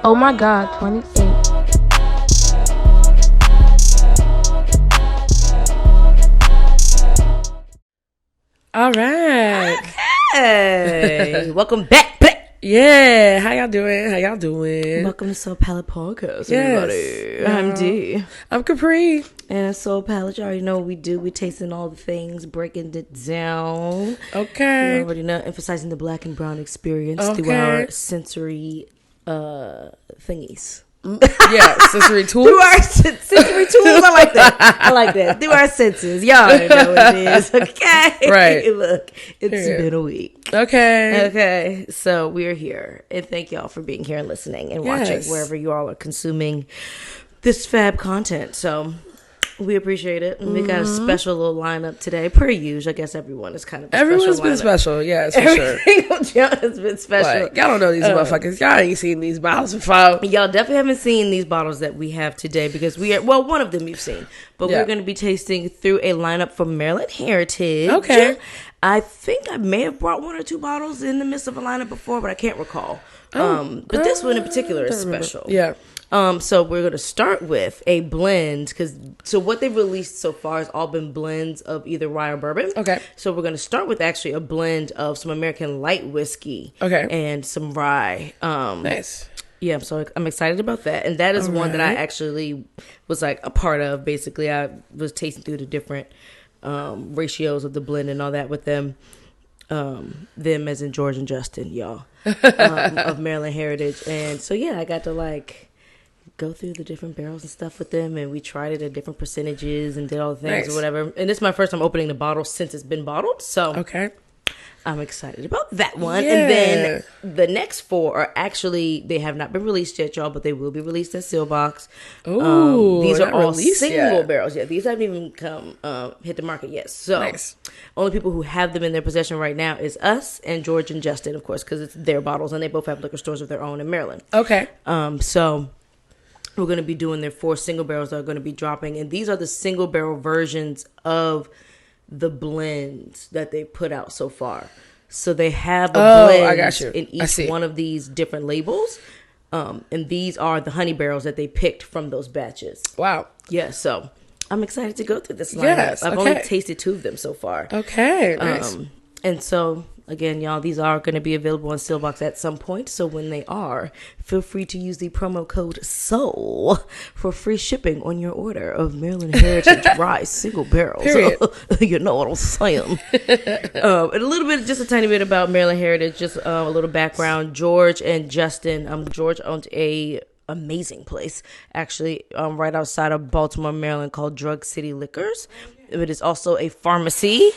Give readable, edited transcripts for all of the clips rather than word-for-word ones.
Oh my God, 28. All right. Hey, welcome back. Yeah, how y'all doing? Welcome to Soul Palate Podcast, Yes. everybody. I'm D. I'm Capri. And Soul Palate, you already know what we do. We tasting all the things, breaking it down. Okay. You already know, emphasizing the black and brown experience through Okay. our sensory thingies. Yeah, sensory tools. Through our sensory tools. I like that. Through our senses. Y'all already know what it is. Okay. Right. Look, it's Period. been a week. Okay. Okay, so we're here, and thank y'all for being here and listening and watching wherever you all are consuming this fab content. So we appreciate it, and we got a special little lineup today, per usual. I guess everyone is kind of Everyone's been special. special. Yes, for sure. Y'all has been special. Like, y'all don't know these motherfuckers. Y'all ain't seen these bottles before. Y'all definitely haven't seen these bottles that we have today because we are, well, one of them you've seen, but we're going to be tasting through a lineup from Maryland Heritage. Okay. I think I may have brought one or two bottles in the midst of a lineup before, but I can't recall. But this one in particular is special. Yeah. So we're going to start with a blend so what they've released so far has all been blends of either rye or bourbon. Okay. So we're going to start with actually a blend of some American light whiskey. Okay. And some rye. Nice. Yeah, so I'm excited about that. And that is one that I actually was like a part of. Basically, I was tasting through the different ratios of the blend and all that with them. Them as in George and Justin, y'all, of Maryland Heritage. And so, yeah, I got to like go through the different barrels and stuff with them. And we tried it at different percentages and did all the things or whatever. And this is my first time opening the bottle since it's been bottled. So Okay. I'm excited about that one. Yeah. And then the next four are actually, they have not been released yet, y'all, but they will be released at Seelbach. Ooh, these are not all released single yet. barrels. Yeah, these haven't even come hit the market yet. So Nice. only people who have them in their possession right now is us and George and Justin, of course, because it's their bottles and they both have liquor stores of their own in Maryland. Okay. So we're going to be doing their 4 single barrels that are going to be dropping. And these are the single barrel versions of the blends that they put out so far. So they have a blend I got you. in I each see. one of these different labels. And these are the honey barrels that they picked from those batches. Wow. Yeah, so I'm excited to go through this lineup. Yes, I've okay. only tasted 2 of them so far. Okay. Nice. And so, again, y'all, these are going to be available on Seelbach at some point. So when they are, feel free to use the promo code SOUL for free shipping on your order of Maryland Heritage Rye single barrels. Period. You know what I'm saying. And a little bit, just a tiny bit about Maryland Heritage, just a little background. George and Justin, George owned a amazing place, actually, right outside of Baltimore, Maryland, called Drug City Liquors. It is also a pharmacy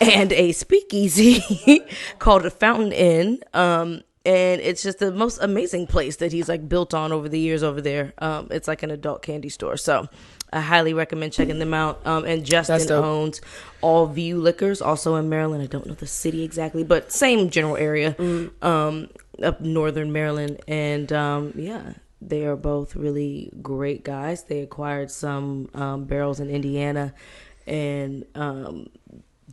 and a speakeasy called the Fountain Inn. And it's just the most amazing place that he's like built on over the years over there. It's like an adult candy store. So I highly recommend checking them out. And Justin owns All View Liquors, also in Maryland. I don't know the city exactly, but same general area, up northern Maryland. And yeah, they are both really great guys. They acquired some barrels in Indiana and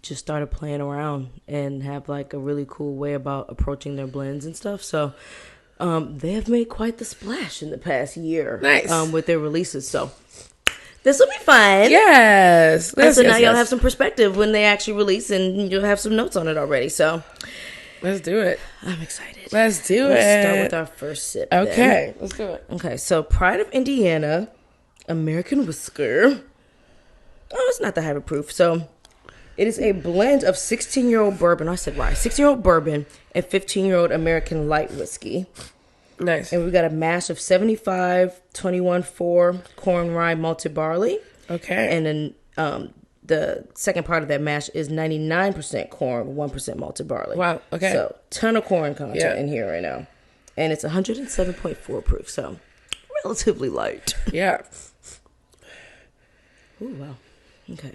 just started playing around and have like a really cool way about approaching their blends and stuff. So they have made quite the splash in the past year. Nice. With their releases. So this will be fun. Yes. And so now y'all have some perspective when they actually release, and you'll have some notes on it already. So Let's do it. I'm excited. Let's do it. Let's start with our first sip. then. Okay. Let's do it. Okay, so Pride of Indiana, American Whisker. Oh, it's not the hybrid proof. So it is a blend of 16-year-old bourbon. I said rye. 16-year-old bourbon and 15-year-old American light whiskey. Nice. And we got a mash of 75, 21-4 corn rye malted barley. Okay. And then the second part of that mash is 99% corn, 1% malted barley. Wow, okay. So ton of corn content in here right now. And it's 107.4 proof, so relatively light. Yeah. Ooh, wow. Okay.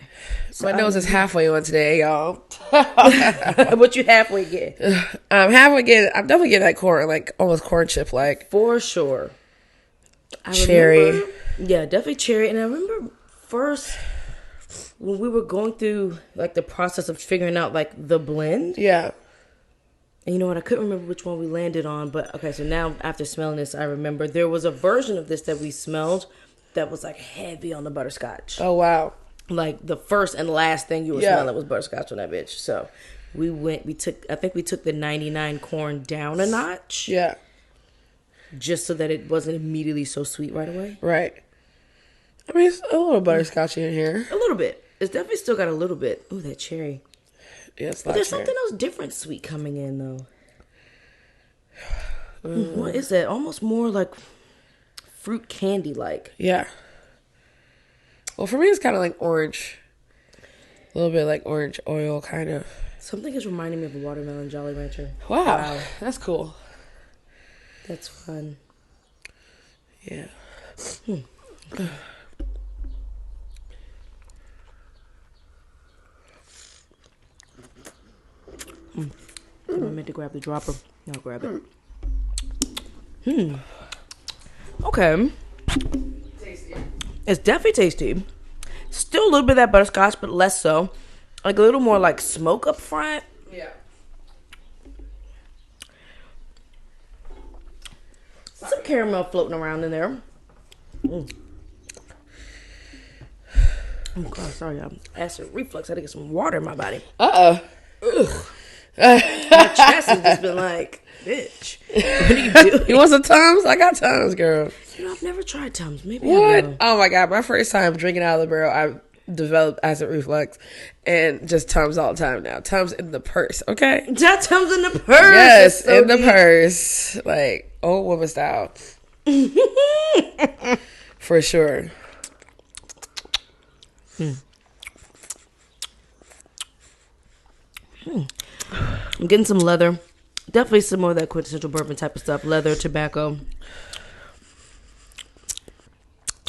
So My nose is halfway on today, y'all. what you halfway get? I'm definitely getting that corn, like almost corn chip like. For sure. Cherry. Yeah, definitely cherry. And I remember first when we were going through like the process of figuring out like the blend. Yeah. And you know what? I couldn't remember which one we landed on, but okay. So now after smelling this, I remember there was a version of this that we smelled that was like heavy on the butterscotch. Oh wow! Like the first and last thing you were smelling was butterscotch on that bitch. So I think we took the 99 corn down a notch. Yeah. Just so that it wasn't immediately so sweet right away. Right. I mean, it's a little butterscotch in here. A little bit. It's definitely still got a little bit. Ooh, that cherry. Yeah, it's but there's something else different sweet coming in, though. What is that? Almost more like fruit candy-like. Yeah. Well, for me, it's kind of like orange. A little bit like orange oil, kind of. Something is reminding me of a watermelon Jolly Rancher. Wow. That's cool. That's fun. Yeah. I meant to grab the dropper. I'll grab it. Okay. Tasty. It's definitely tasty. Still a little bit of that butterscotch, but less so. Like a little more like smoke up front. Yeah. Some caramel floating around in there. Oh God, sorry, I'm acid reflux. I had to get some water in my body. Ugh. My chest has just been like, bitch. What are you doing? You want some Tums? I got Tums, girl. You know, I've never tried Tums. Maybe What? I will. Oh my God, my first time drinking out of the barrel, I developed acid reflux and just Tums all the time now. Tums in the purse, okay? That Tums in the purse. Yes, so in the deep. purse. Like, old woman style. For sure. I'm getting some leather. Definitely some more of that quintessential bourbon type of stuff. Leather, tobacco.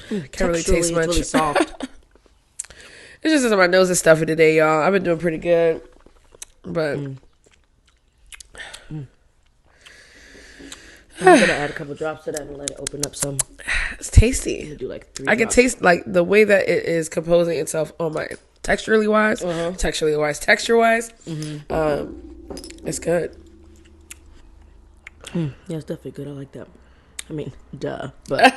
Can't really taste much. It's really soft. It's just that my nose is stuffy today, y'all. I've been doing pretty good. But I'm gonna add a couple drops to that and let it open up some. it's tasty. Do like 3 I can drops. taste like the way that it is composing itself on my texture wise. It's good. Yeah, it's definitely good. I like that. I mean, duh, but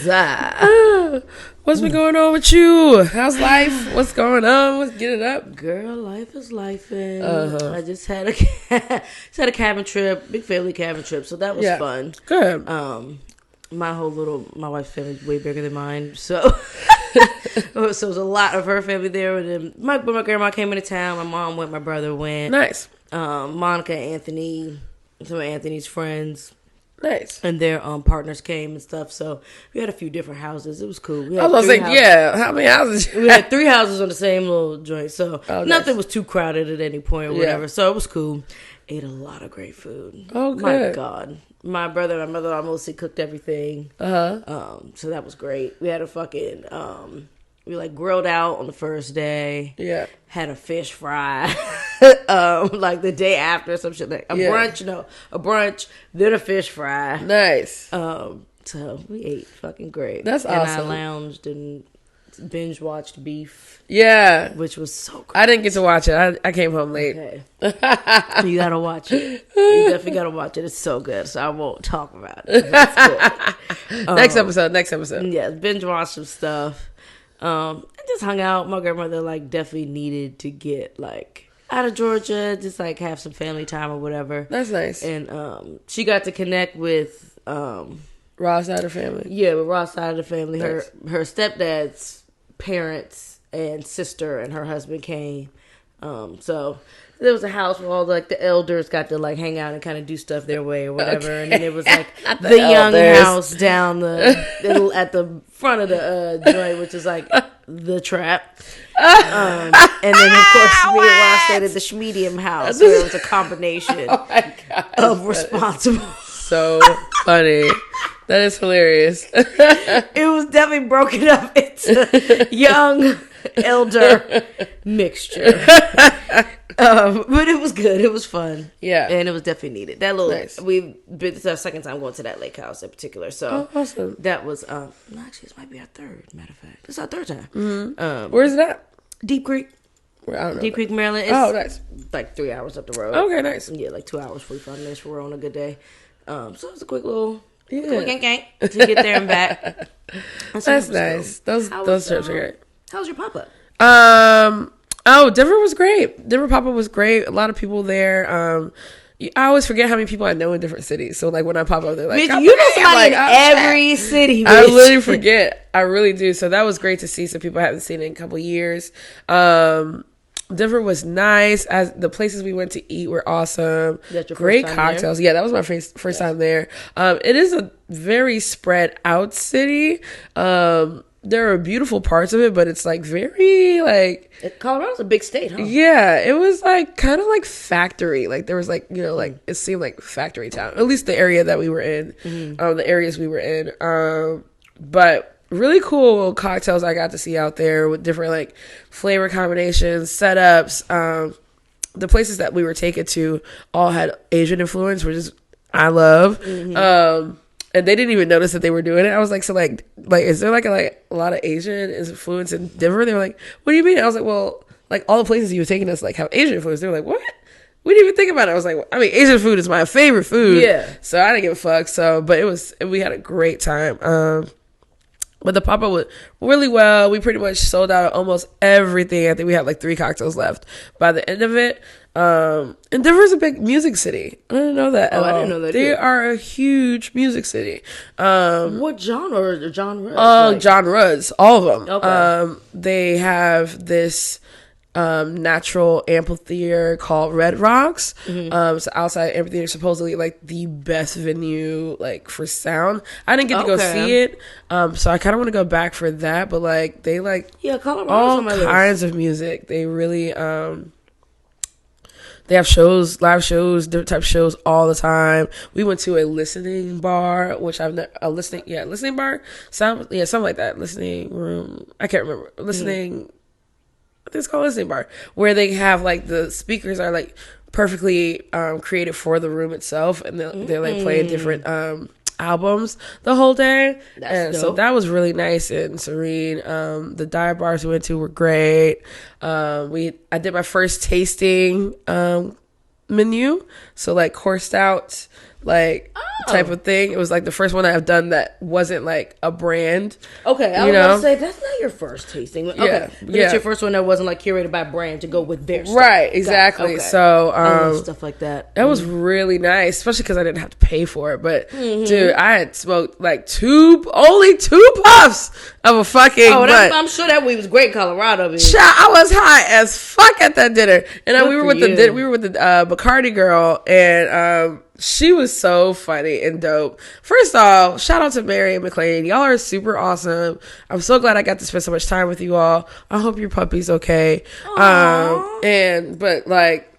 duh. What's been going on with you? How's life? What's going on? Let's get it up. Girl, life is life, and I just had a cabin trip, big family cabin trip, so that was fun. Good. My wife's family is way bigger than mine, so so it was a lot of her family there. And then my grandma came into town. My mom went. My brother went. Nice. Monica, Anthony, some of Anthony's friends. Nice. And their partners came and stuff. So we had a few different houses. It was cool. We had I was three gonna say, houses. how many houses? We had 3 houses on the same little joint. So nice. nothing was too crowded at any point or whatever. Yeah. So it was cool. Ate a lot of great food. Oh, My good. God. My brother and my mother mostly cooked everything. So that was great. We had a fucking... we like grilled out on the first day. Yeah. Had a fish fry. Like the day after, some shit like a brunch, then a fish fry. Nice. So we ate fucking great. That's and awesome. I lounged and binge watched Beef, Yeah. which was so cool. I didn't get to watch it. I came home late. Okay. You gotta watch it. You definitely gotta watch it. It's so good. So I won't talk about it. It's good. Next episode. Yeah, binge watched some stuff. I just hung out. My grandmother like definitely needed to get like out of Georgia, just like have some family time or whatever. That's nice. And she got to connect with Raw side of family. Yeah, with Ross side of the family. Nice. Her stepdad's parents and sister and her husband came. So there was a house where all like the elders got to like hang out and kind of do stuff their way or whatever. Okay. And then it was like the young house down the at the front of the joint, which is like the trap. And then of course me and Ross stayed at the Schmedium house, where it was a combination of responsible. So funny. That is hilarious. It was definitely broken up into young, elder mixture. But it was good. It was fun. Yeah. And it was definitely needed. That little, Nice. this is our second time going to that lake house in particular. So awesome. that was, actually, this might be our third, matter of fact. This is our third time. Where's it at? Deep Creek. I don't know. Deep Creek, Maryland. It's Nice. like 3 hours up the road. Okay, nice. Yeah, like 2 hours, 45 minutes for we're on a good day. So it's a quick little Yeah. gang to get there and back. That's nice. Those trips are great. How was your pop-up? Denver was great. Denver pop-up was great. A lot of people there. I always forget how many people I know in different cities. So like when I pop up, they're like, bitch, you know somebody in every city, bitch. I literally forget. I really do. So that was great to see some people I haven't seen in a couple years. Denver was nice. As the places we went to eat were awesome. Great cocktails. Yeah, that was my first time there. It is a very spread out city. There are beautiful parts of it, but it's like very like Colorado's a big state, huh? Yeah, it was like kind of like factory. Like there was like, you know, like it seemed like factory town. At least the area that we were in, the areas we were in. But really cool cocktails I got to see out there with different like flavor combinations, setups. The places that we were taken to all had Asian influence, which is I love. And they didn't even notice that they were doing it. I was like, so like is there like a lot of Asian influence in Denver? They were like, what do you mean? I was like, well, like all the places you were taking us like have Asian influence. They were like, what? We didn't even think about it. I was like, I mean, Asian food is my favorite food. Yeah. So I didn't give a fuck. So, but we had a great time. But the pop-up went really well. We pretty much sold out almost everything. I think we had like 3 cocktails left by the end of it. And Denver's a big music city. I didn't know that. I didn't know that. They are a huge music city. What genre? Genres, all of them. Okay. They have this natural amphitheater called Red Rocks. So outside amphitheater, supposedly like the best venue like for sound. I didn't get to go see it, so I kind of want to go back for that. But like they like all kinds of music. They really they have shows, live shows, different type of shows all the time. We went to a listening bar, which listening bar, something like that. Listening room, I can't remember. Listening. I think it's called listening bar, where they have like the speakers are like perfectly created for the room itself, and they're like playing different albums the whole day. And so that was really nice and serene. The dive bars we went to were great. I did my first tasting menu, so like coursed out like type of thing. It was like the first one I've done that wasn't like a brand. Okay, I was gonna say that's not your first tasting. Okay, yeah. It's your first one that wasn't like curated by a brand to go with their stuff. Right, exactly. Okay. So I love stuff like that. That was really nice, especially because I didn't have to pay for it. But dude, I had smoked like only 2 puffs of a fucking. I'm sure that weed was great in Colorado. I was high as fuck at that dinner, and we were with the Bacardi girl, and she was so funny and dope. First off, shout out to Mary and McLean. Y'all are super awesome. I'm so glad I got to spend so much time with you all. I hope your puppy's okay. But like,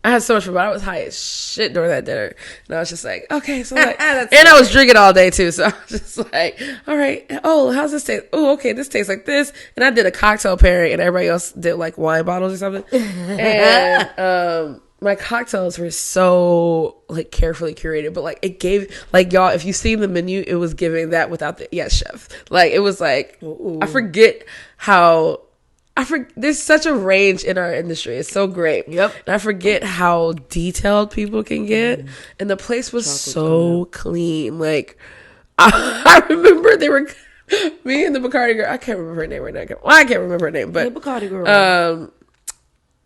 I had so much fun, but I was high as shit during that dinner. And I was just like, okay, so like, and I was drinking all day too. So I was just like, all right, oh, how's this taste? Oh, okay, this tastes like this. And I did a cocktail pairing and everybody else did like wine bottles or something. And, my cocktails were so like carefully curated, but like it gave like y'all, if you see the menu, it was giving that without the chef. Like it was like I forget there's such a range in our industry. It's so great. Yep. And I forget how detailed people can get. And the place was so clean. Like I remember they were me and the Bacardi girl. I can't remember her name right now. I can't remember her name, but the Bacardi girl.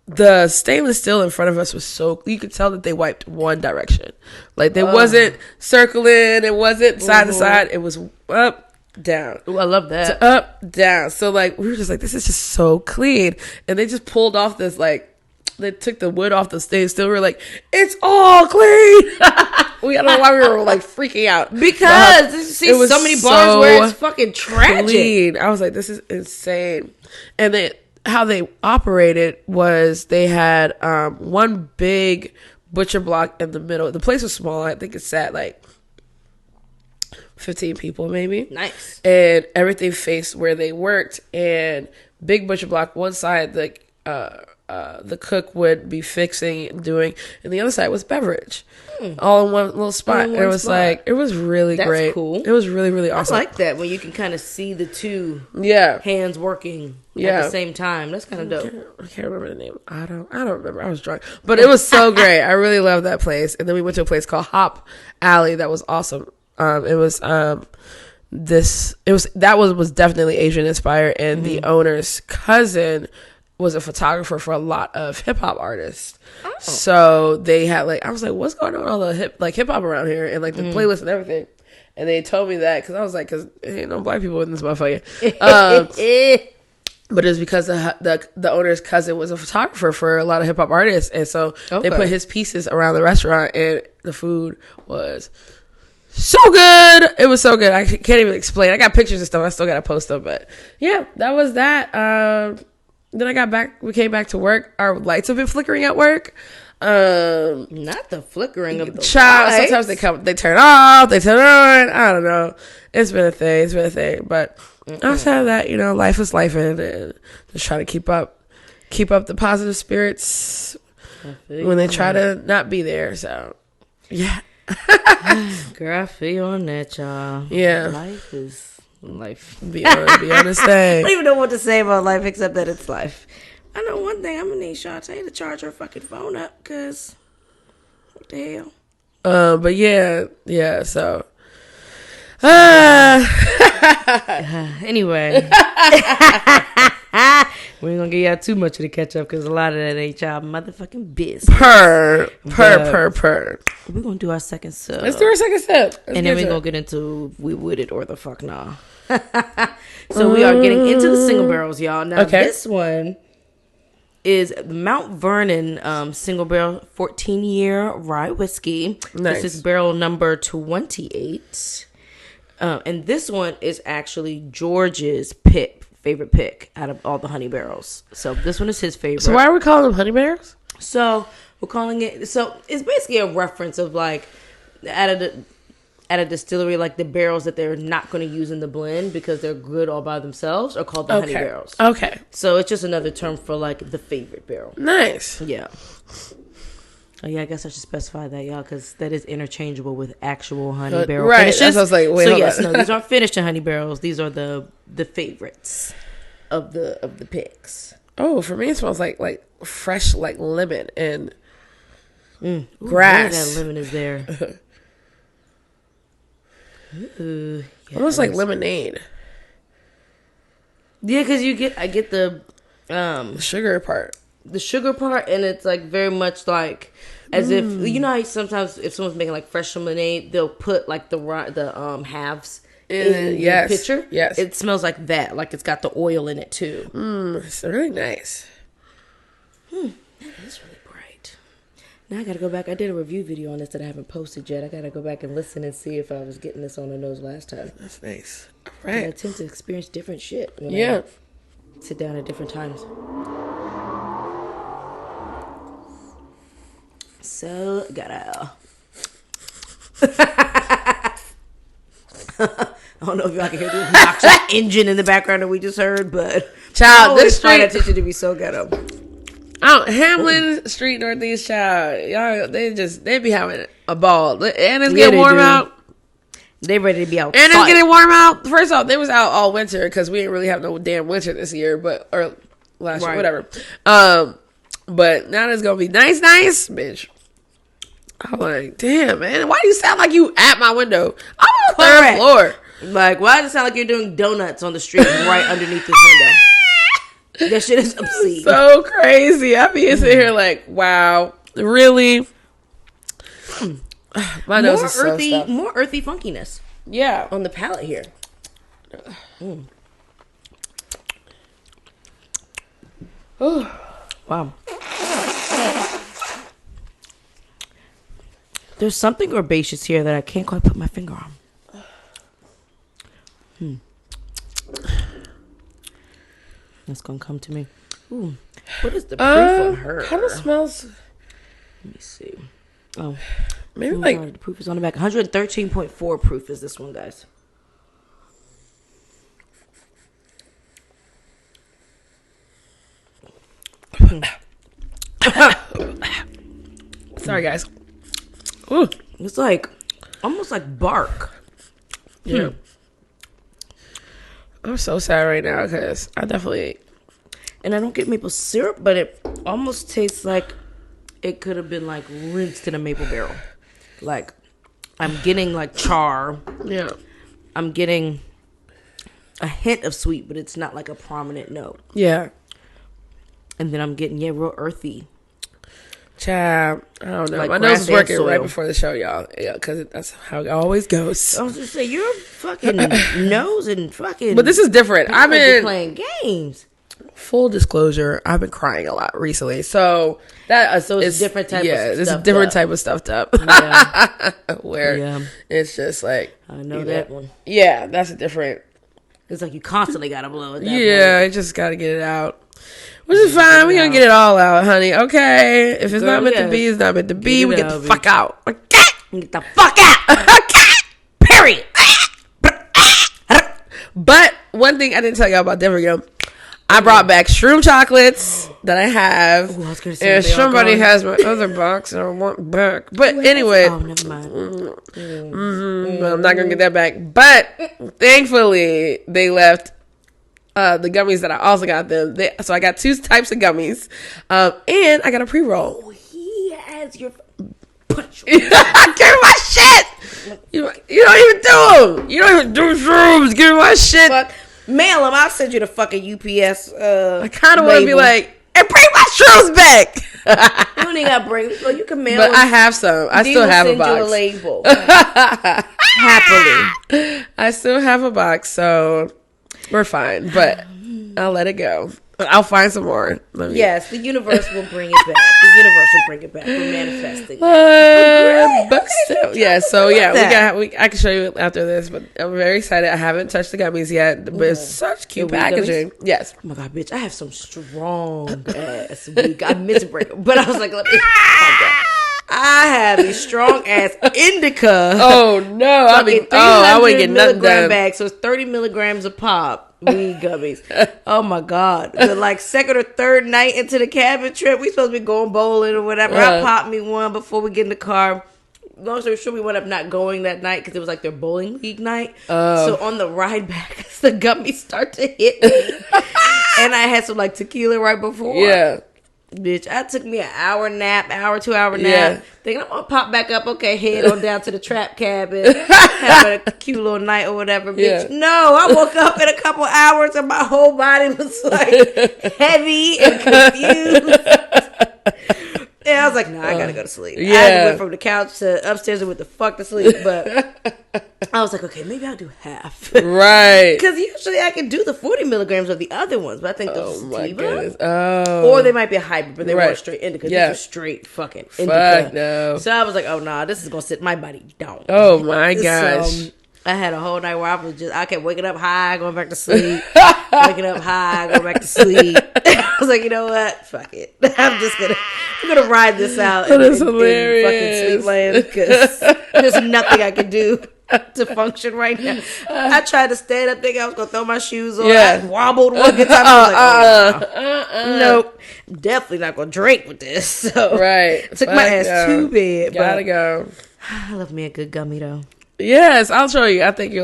The stainless steel in front of us was so you could tell that they wiped one direction. Like they wasn't circling, it wasn't side to side, it was up, down. Ooh, I love that. Up, down. So like we were just like, this is just so clean. And they just pulled off this like they took the wood off the stainless steel. We were like, it's all clean. I don't know why we were like freaking out. Because you see so many bars where it's fucking tragic. Clean. I was like, this is insane. And then how they operated was they had one big butcher block in the middle. The place was small. I think it sat like 15 people maybe. Nice. And everything faced where they worked. And big butcher block, one side, like the cook would be fixing and doing, and the other side was beverage, all in one little spot. And it was like, it was really great. That's cool. It was really, really awesome. I like that when you can kind of see the two hands working at the same time. That's kind of dope. I can't remember the name. I don't remember. I was drunk, but it was so great. I really loved that place. And then we went to a place called Hop Alley that was awesome. It was was definitely Asian inspired, and the owner's cousin was a photographer for a lot of hip hop artists. Oh. So they had I was like, what's going on with all the hip hop around here, and the playlist and everything. And they told me that because I was like, because ain't no black people in this motherfucker. But it's because the owner's cousin was a photographer for a lot of hip hop artists, and so they put his pieces around the restaurant, and the food was so good. It was so good. I can't even explain. I got pictures and stuff. I still got to post them, but yeah, that was that. Then we came back to work. Our lights have been flickering at work. Not the flickering of the lights. Sometimes they turn off, they turn on. I don't know. It's been a thing. But outside of that, life is life, and just try to keep up the positive spirits when they try to not be there. So, yeah. Girl, I feel you on that, y'all. Yeah. Life is life. Be honest. I don't even know what to say about life except that it's life. I know one thing. I'm going to need Shantae to charge her fucking phone up, because what the hell? But yeah, so. Anyway. We ain't gonna give y'all too much of the catch up, because a lot of that ain't y'all motherfucking business. Per. We're gonna do our second sip. Let's do our second sip. And then we're gonna get into we would it or the fuck nah. So we are getting into the single barrels, y'all. Now this one is Mount Vernon single barrel 14-year rye whiskey. Nice. This is barrel number 28. And this one is actually George's favorite pick out of all the honey barrels. So this one is his favorite. So why are we calling them honey barrels? So we're calling it. So it's basically a reference of at a distillery, the barrels that they're not going to use in the blend because they're good all by themselves are called the honey barrels. Okay. So it's just another term for the favorite barrel. Nice. Yeah. Oh yeah, I guess I should specify that, y'all, because that is interchangeable with actual honey barrel finishes. Right, I was like, wait, hold on. No, these aren't finished in honey barrels. These are the favorites of the picks. Oh, for me, it smells like fresh, lemon and grass. That lemon is there. Ooh, yes. Almost like lemonade. Yeah, because I get the sugar part. The sugar part, and it's very much as if how sometimes if someone's making fresh lemonade, they'll put the halves in the pitcher. Yes, it smells like that. It's got the oil in it too. It's really nice. That is really bright. Now I gotta go back. I did a review video on this that I haven't posted yet. I gotta go back and listen and see if I was getting this on the nose last time. That's nice. All right. I tend to experience different shit when I sit down at different times. So, gotta. I don't know if y'all can hear the obnoxious engine in the background that we just heard, but child, this trying attention to be so ghetto. Hamlin Street Northeast, child, y'all, they be having a ball, and it's getting warm out. They ready to be out, and it's getting warm out. First off, they was out all winter because we didn't really have no damn winter this year, or last year, whatever. But now it's gonna be nice, bitch. I'm like, damn, man, why do you sound like you at my window? I'm on the third floor. Why does it sound like you're doing donuts on the street right underneath this window? That shit is obscene. So crazy. I be sitting here wow, really? My nose is so stuffed. More earthy funkiness. Yeah, on the palate here. Wow. There's something herbaceous here that I can't quite put my finger on. It's gonna come to me. Ooh, what is the proof on her? Kind of smells. Let me see. Oh, maybe the proof is on the back. 113.4 proof is this one, guys. Sorry, guys. Ooh. It's like almost like bark. Yeah. I'm so sad right now because I definitely. And I don't get maple syrup, but it almost tastes like it could have been like rinsed in a maple barrel. Like I'm getting like char. Yeah. I'm getting a hint of sweet, but it's not like a prominent note. Yeah. And then I'm getting real earthy. Child, I don't know. Like my nose is working soil. right before the show, y'all. Yeah, because that's how it always goes. I was just saying, your fucking nose and fucking. But this is different. I've been playing games. Full disclosure, I've been crying a lot recently, so that so it's different type. It's a different type of stuffed up. Yeah. Where it's just like I know that one. Yeah, that's a different. It's like you constantly gotta blow it. Yeah, I just gotta get it out. Which is fine. We're gonna get it all out, honey. Okay. If it's not meant to be, it's not meant to be. We get the fuck out. Okay? Get the fuck out. Okay? Period. But one thing I didn't tell y'all about Denver, I brought back shroom chocolates that I have. Ooh, I was gonna say, and somebody has my other box and I want back. But anyway. Oh, never mind. I'm not gonna get that back. But thankfully, they left the gummies that I also got them. So I got 2 types of gummies, and I got a pre-roll. Oh, he has your. Give me my shit. You don't even do them. You don't even do shrooms. Give me my shit. Fuck. Mail them. I'll send you the fucking UPS. I kind of want to be like, and bring my shrooms back. You don't even got to bring. Well, you can mail. But I have some. I still have a box. You a label. Happily. I still have a box, so we're fine. But I'll let it go. I'll find some more. Yes, the universe will bring it back. The universe will bring it back. We're manifesting. But still, yeah. So yeah, I can show you after this. But I'm very excited. I haven't touched the gummies yet, but it's such cute packaging. Gummies? Yes. Oh my god, bitch! I have some strong ass weed. I miss break, but I was like, let me. I have a strong ass indica. Oh no! I wouldn't get nothing done. Bag, so it's 30 milligrams a pop. Weed gummies. Oh my god! The like second or third night into the cabin trip, we supposed to be going bowling or whatever. I popped me one before we get in the car. Long story short, we wound up not going that night because it was like their bowling league night. So on the ride back, the gummies start to hit me, and I had some like tequila right before. Yeah. Bitch, I took me an hour nap, 2 hour nap. Thinking I'm gonna pop back up. Okay, head on down to the trap cabin, have a cute little night or whatever. Bitch, no, I woke up in a couple hours and my whole body was like heavy and confused. And I was like, I gotta go to sleep. Yeah. I went from the couch to upstairs and went the fuck to sleep. But I was like, okay, maybe I'll do half. Right. Because usually I can do the 40 milligrams of the other ones, but I think those sativa. Oh. Or they might be a hybrid, but they weren't straight indica. These are straight fucking indica. Fuck no. So I was like, oh nah, this is gonna sit my body down. Oh my gosh. So, I had a whole night where I kept waking up high, going back to sleep. Waking up high, going back to sleep. I was like, you know what? Fuck it. I'm gonna ride this out That is in fucking sleepland because there's nothing I can do to function right now. I tried to stand up, thinking I was gonna throw my shoes on. I wobbled one good time. I was like, nope, definitely not gonna drink with this. So I took my ass to bed. Gotta go. I love me a good gummy though. Yes, I'll show you. I think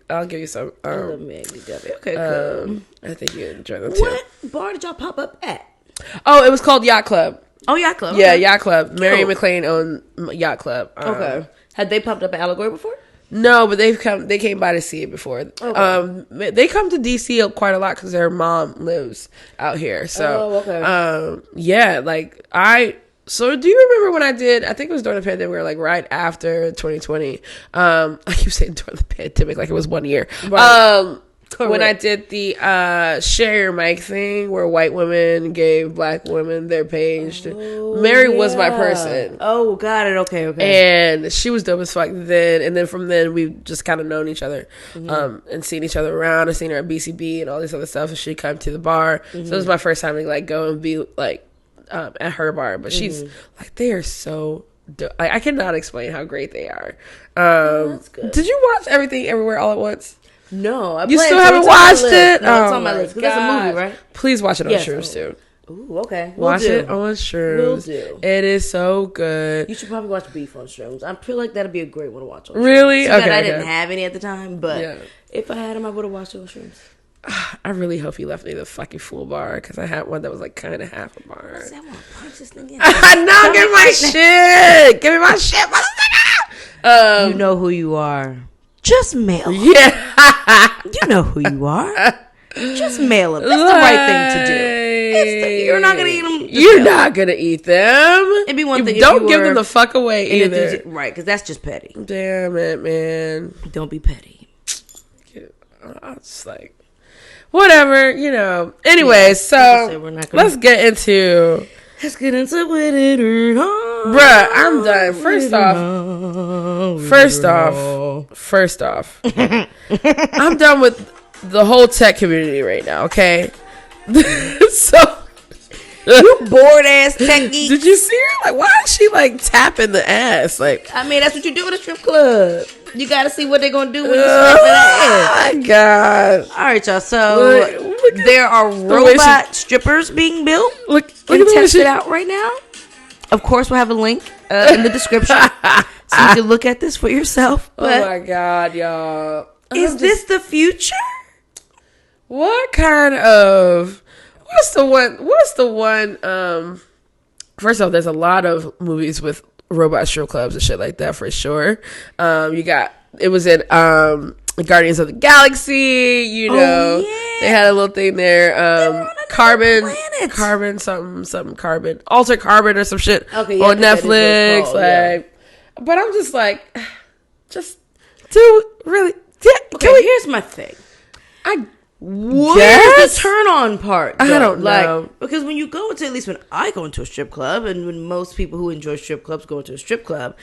I'll give you some. I love me a good gummy. Okay, cool. I think you enjoy them too. What bar did y'all pop up at? Oh, it was called Yacht Club. Oh, Yacht Club. Yeah, Yacht Club. Mary McLean owned Yacht Club. Okay. Had they popped up at Allegory before? No, but they came by to see it before. Okay. They come to DC quite a lot because their mom lives out here. So, So do you remember when I think it was during the pandemic, like right after 2020. I keep saying during the pandemic like it was 1 year. Right. When I did the share your mic thing where white women gave black women their page. Mary was my person. Oh, got it. Okay. And she was dope as fuck then. And then from then we've just kind of known each other and seen each other around. I've seen her at BCB and all this other stuff. And she'd come to the bar. So it was my first time to like go and be like at her bar. But she's like, they are so dope. I cannot explain how great they are. That's good. Did you watch Everything Everywhere All at Once? No, you still haven't watched it? No, it's on my list. Because that's a movie, right? Please watch it on Shrooms too. Ooh, okay. Watch it on shrooms. Will do. It is so good. You should probably watch Beef on shrooms. I feel like that'd be a great one to watch on shrooms. Really? Okay. I Okay. didn't have any at the time, but if I had them, I would have watched it on shrooms. I really hope he left me the fucking full bar because I had one that was like kind of half a bar. I want to punch this nigga. No, give me my shit. Give me my shit, motherfucker. You know who you are. Just mail 'em. Yeah. You know who you are. Just mail them. That's the right thing to do. You're not gonna eat them. You're not gonna eat them. It'd be one thing. Don't give them the fuck away either. Right, because that's just petty. Damn it, man. Don't be petty. I was just like, whatever, you know. Anyway, so let's get into. Let's get into with it or not. Bruh, I'm done. First off, I'm done with the whole tech community right now, okay? So you bored ass techie. Did you see her? Like, why is she like tapping the ass? Like, I mean, that's what you do at a strip club. You gotta see what they're gonna do when you slap that ass. Oh my god! All right, y'all. So there are robot strippers being built. Look and test it out right now. Of course, we'll have a link in the description so you can look at this for yourself. But oh my god, y'all! Is this the future? What kind of? What's the one? First off, there's a lot of movies with robot strip clubs and shit like that for sure. It was in Guardians of the Galaxy. You know, they had a little thing there. Altered Carbon or some shit on Netflix. But I'm just like, just do really. Yeah, okay, here's my thing. Where's the turn on part? Though? I don't know. Because when you go into, at least when I go into a strip club, and when most people who enjoy strip clubs go into a strip club,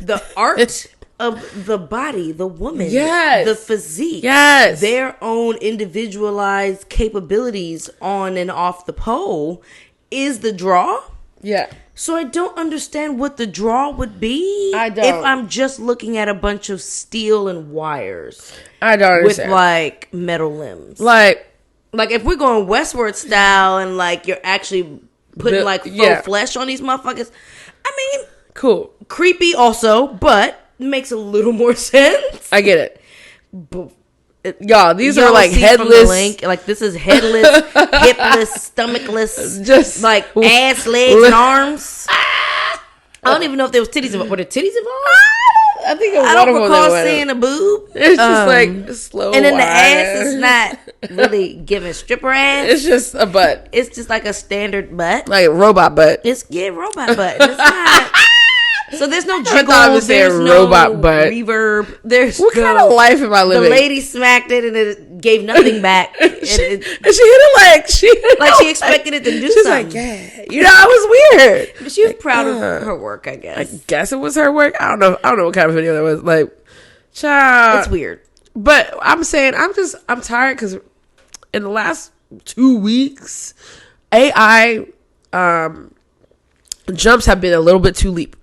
the art of the body, the woman, the physique, their own individualized capabilities on and off the pole is the draw. Yeah. So I don't understand what the draw would be. I don't. If I'm just looking at a bunch of steel and wires. I don't understand. With like metal limbs. Like if we're going Westward style and like you're actually putting like faux flesh on these motherfuckers. I mean, cool. Creepy also, but makes a little more sense. I get it. Y'all, these are like headless. Link, like this is headless, hipless, stomachless, just like ass, legs, and arms. I don't even know if there was titties involved. Were there titties involved? I think I don't recall seeing a boob. It's just like slow. And then the ass is not really giving stripper ass. It's just a butt. It's just like a standard butt, like a robot butt. It's robot butt. It's not. So there's no jiggle, there's no robot butt. Reverb. There's what kind of life am I living? The lady smacked it and it gave nothing back. and she hit it like she expected it to do She's something. Like, yeah, you know, I was weird. But she was proud of her work, I guess. I guess it was her work. I don't know what kind of video that was. Like, child, it's weird. But I'm saying I'm tired because in the last 2 weeks, AI jumps have been a little bit too leaps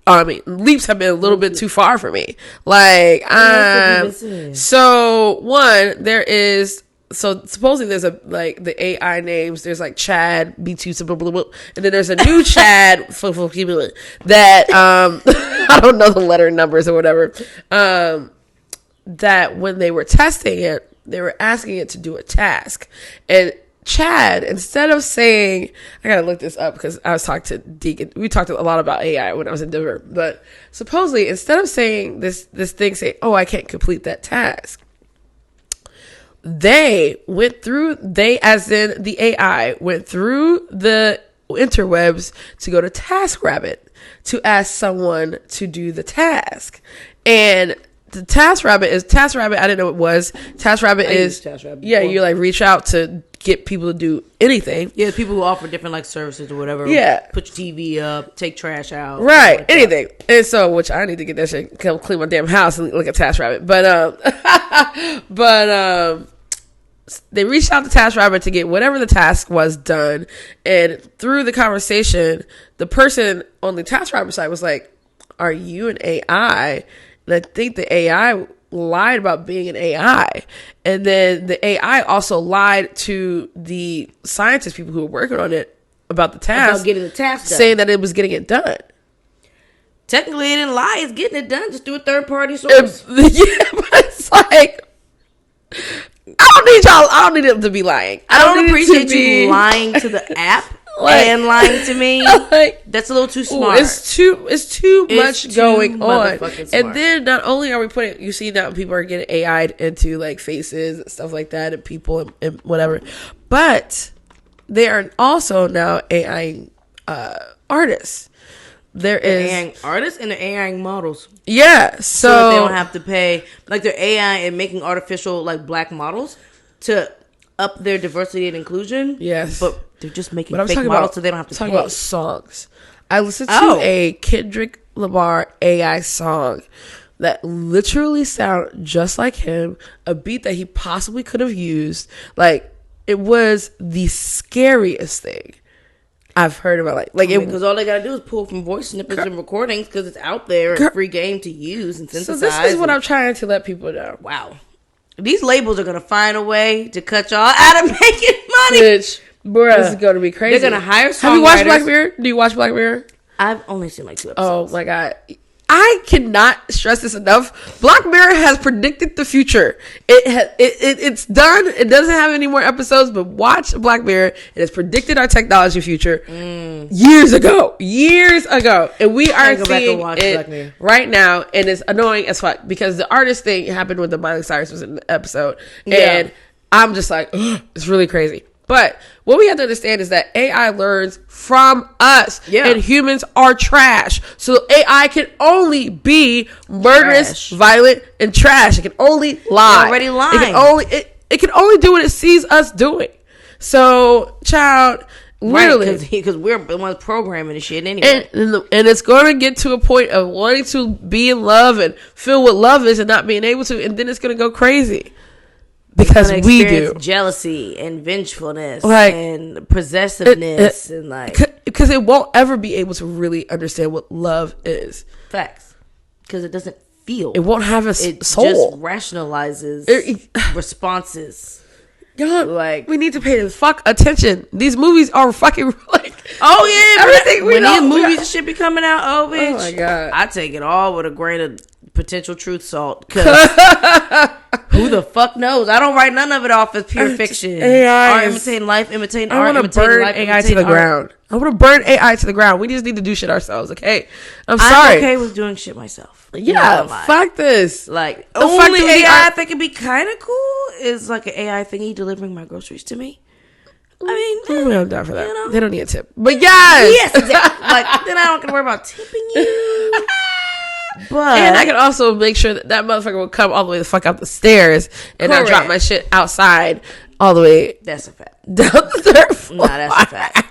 have been a little bit too far for me. Like, so one, there is, so supposedly there's the AI names, there's like Chad, B2, blah, blah, blah, and then there's a new Chad that, I don't know the letter numbers or whatever, that when they were testing it, they were asking it to do a task. And Chad, instead of saying, I gotta look this up because I was talking to Deacon. We talked a lot about AI when I was in Denver. But supposedly, instead of saying this thing, say, "Oh, I can't complete that task," they as in the AI went through the interwebs to go to TaskRabbit to ask someone to do the task. And the TaskRabbit, I didn't know it was. TaskRabbit is TaskRabbit you like reach out to get people to do anything. Yeah, people who offer different like services or whatever. Yeah. Put your TV up, take trash out. Right. Like anything. That. And so, which I need to get that shit, come clean my damn house and look at TaskRabbit. But they reached out to TaskRabbit to get whatever the task was done. And through the conversation, the person on the TaskRabbit side was like, "Are you an AI?" And I think the AI lied about being an AI. And then the AI also lied to the scientist people who were working on it about the task. About getting the task done. Saying that it was getting it done. Technically, it didn't lie. It's getting it done. Just do a third-party source. But it's like, I don't need them to be lying. I don't appreciate you lying to the app and lying to me. That's a little too smart. It's too much going on. And then not only are we putting, you see now people are getting AI'd into like faces and stuff like that and people and whatever, but they are also now AI artists. There is AI artists and the AI models. Yeah, so that they don't have to pay, like, their AI and making artificial like black models to up their diversity and inclusion. Yes, but they're just making fake models so they don't have to talk pay. About songs. I listened to a Kendrick Lamar AI song that literally sounded just like him, a beat that he possibly could have used. Like, it was the scariest thing I've heard about, because all they gotta do is pull from voice snippets and recordings because it's out there, it's free game to use and synthesize. So this is what I'm trying to let people know. Wow, these labels are gonna find a way to cut y'all out of making money. Bitch, bruh, this is gonna be crazy. They're gonna hire songwriters. Have you watched Black Mirror? Do you watch Black Mirror? I've only seen like 2 episodes. Oh my god. I cannot stress this enough. Black Mirror has predicted the future. It's done. It doesn't have any more episodes, but watch Black Mirror. It has predicted our technology future years ago. And we are seeing it right now, and it's annoying as fuck because the artist thing happened when the Miley Cyrus was in the episode. And I'm just like, it's really crazy. But what we have to understand is that AI learns from us, and humans are trash. So AI can only be murderous, violent, and trash. It can only lie. You're already lying. It can only do what it sees us doing. So, child, literally, because we're the ones programming the shit anyway. And it's going to get to a point of wanting to be in love and feel what love is and not being able to, and then it's going to go crazy. Because we do jealousy and vengefulness, and possessiveness, and because it won't ever be able to really understand what love is. Facts, because it doesn't feel. It won't have a soul. It just rationalizes responses. God, we need to pay the fuck attention. These movies are fucking everything. When these movies should be coming out, bitch. Oh my god, I take it all with a grain of potential truth salt. Cause who the fuck knows? I don't write none of it off as pure fiction. AI imitating life, imitating art. I want to burn AI to the ground. I want to burn AI to the ground. We just need to do shit ourselves, okay? I'm sorry. I'm okay with doing shit myself. Yeah, fuck this. Like, only AI I think it'd be kind of cool is like an AI thingy delivering my groceries to me. I mean, we don't die for that. You know? They don't need a tip. But yes, exactly. Like, then I don't have to worry about tipping you. And I can also make sure that motherfucker will come all the way the fuck up the stairs and not drop my shit outside all the way. That's a fact. Down the third floor. Nah, that's a fact.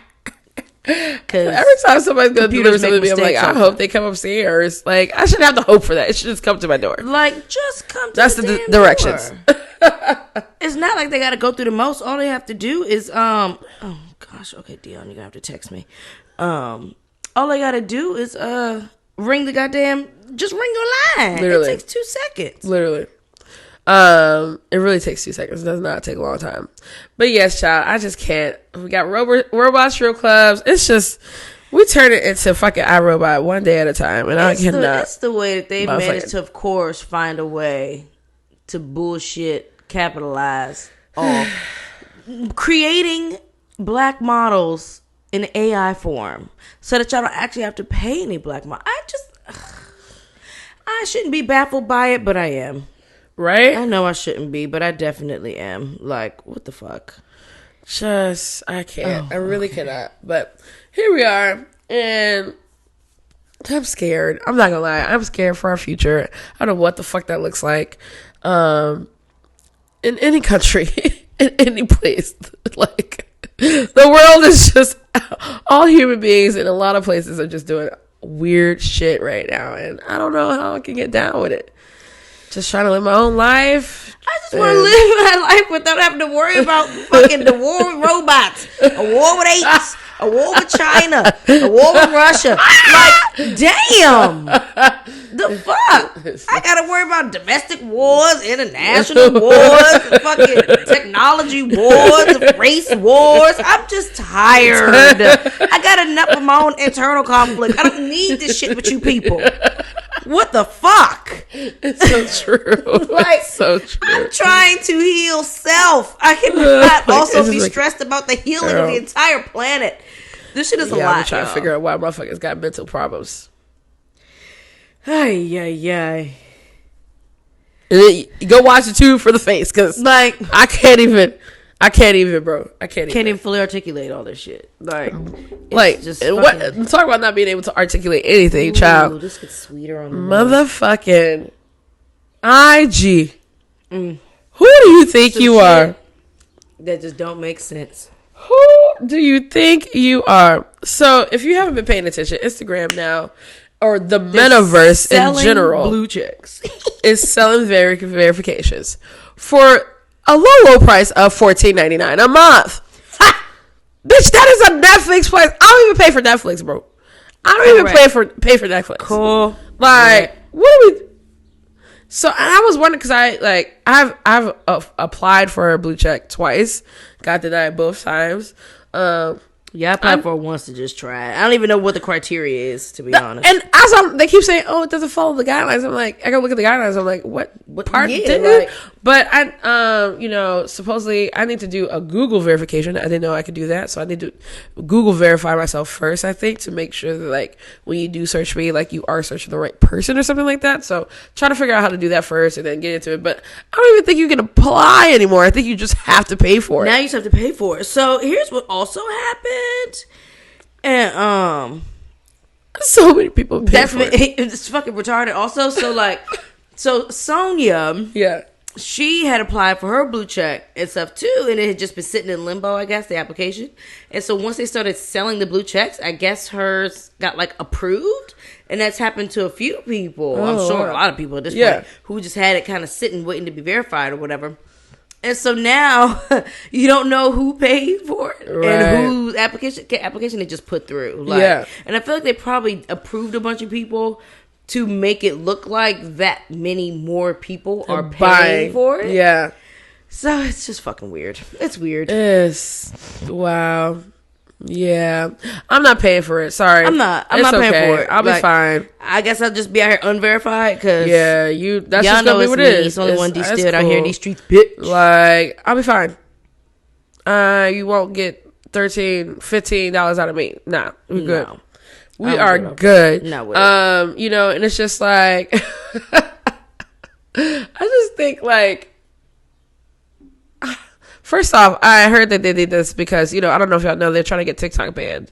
Because every time somebody's gonna deliver something to me, I'm like, I hope they come upstairs. Like, I shouldn't have to hope for that. It should just come to my door. Like, just come to that's the directions. It's not like they gotta go through the most. All they have to do is oh gosh, okay, Dion, you're gonna have to text me. All they gotta do is ring the goddamn. Just ring your line. Literally. It takes 2 seconds. Literally. It really takes 2 seconds. It does not take a long time. But yes, child, I just can't. We got robot strip clubs. It's just, we turn it into fucking iRobot one day at a time. And I cannot. That's the way that they managed to, of course, find a way to bullshit capitalize on creating black models in AI form so that y'all don't actually have to pay any black models. I shouldn't be baffled by it, but I am. Right? I know I shouldn't be, but I definitely am. Like, what the fuck? I can't. I really cannot. But here we are, and I'm scared. I'm not gonna lie. I'm scared for our future. I don't know what the fuck that looks like. In any country, in any place. Like, the world is just, all human beings in a lot of places are just doing weird shit right now, and I don't know how I can get down with it. Just trying to live my own life. I just want to live my life without having to worry about fucking the war with robots, a war with apes, a war with China, a war with Russia. Like, damn. The fuck? I gotta worry about domestic wars, international wars, fucking technology wars, race wars. I'm just tired. I got enough of my own internal conflict. I don't need this shit with you people. What the fuck? It's so true. Like, it's so true. I'm trying to heal self. I cannot also be stressed about the healing of the entire planet. This shit is a lot. I'm trying to figure out why motherfuckers got mental problems. Ay, ay, ay. And then you go watch it too for the face, because like I can't even, bro. I can't even fully articulate all this shit. Like just what? Talk about not being able to articulate anything, child. This gets sweeter on the motherfucking IG. Who do you think you are? That just don't make sense. Who do you think you are? So if you haven't been paying attention, Instagram now, or the metaverse in general, blue checks is selling verifications for a low price of $14.99 a month. Bitch, that is a Netflix price. I don't even pay for Netflix, bro. I don't even pay for Netflix. Cool. Like, what are we? So, and I was wondering, because I've applied for a blue check twice, got denied both times. Yeah, I applied for it once to just try it. I don't even know what the criteria is, to be honest. And as they keep saying, "Oh, it doesn't follow the guidelines." I'm like, I gotta look at the guidelines. I'm like, what part did it? But I, supposedly I need to do a Google verification. I didn't know I could do that, so I need to Google verify myself first. I think, to make sure that, like, when you do search me, like, you are searching the right person or something like that. So try to figure out how to do that first and then get into it. But I don't even think you can apply anymore. I think you just have to pay for it. Now you just have to pay for it. So here's what also happened. And so many people pay for it. It's fucking retarded. Also, so Sonia, yeah, she had applied for her blue check and stuff too, and it had just been sitting in limbo, I guess, the application. And so once they started selling the blue checks, I guess hers got like approved, and that's happened to a few people. I'm sure a lot of people at this point who just had it kind of sitting waiting to be verified or whatever. And so now you don't know who paid for it and whose application they just put through. Like, and I feel like they probably approved a bunch of people to make it look like that many more people are paying for it. Yeah. So it's just fucking weird. It's weird. Wow. Yeah. I'm not paying for it. Sorry. I'm not paying for it. I'll be fine. I guess I'll just be out here unverified, because that's just gonna be what it is. It's only one D still out here in these streets, bitch. Like, I'll be fine. You won't get $15 out of me. Nah, we're good. No. We are good. Not with it. And it's just like I just think, like, first off, I heard that they did this because, I don't know if y'all know, they're trying to get TikTok banned.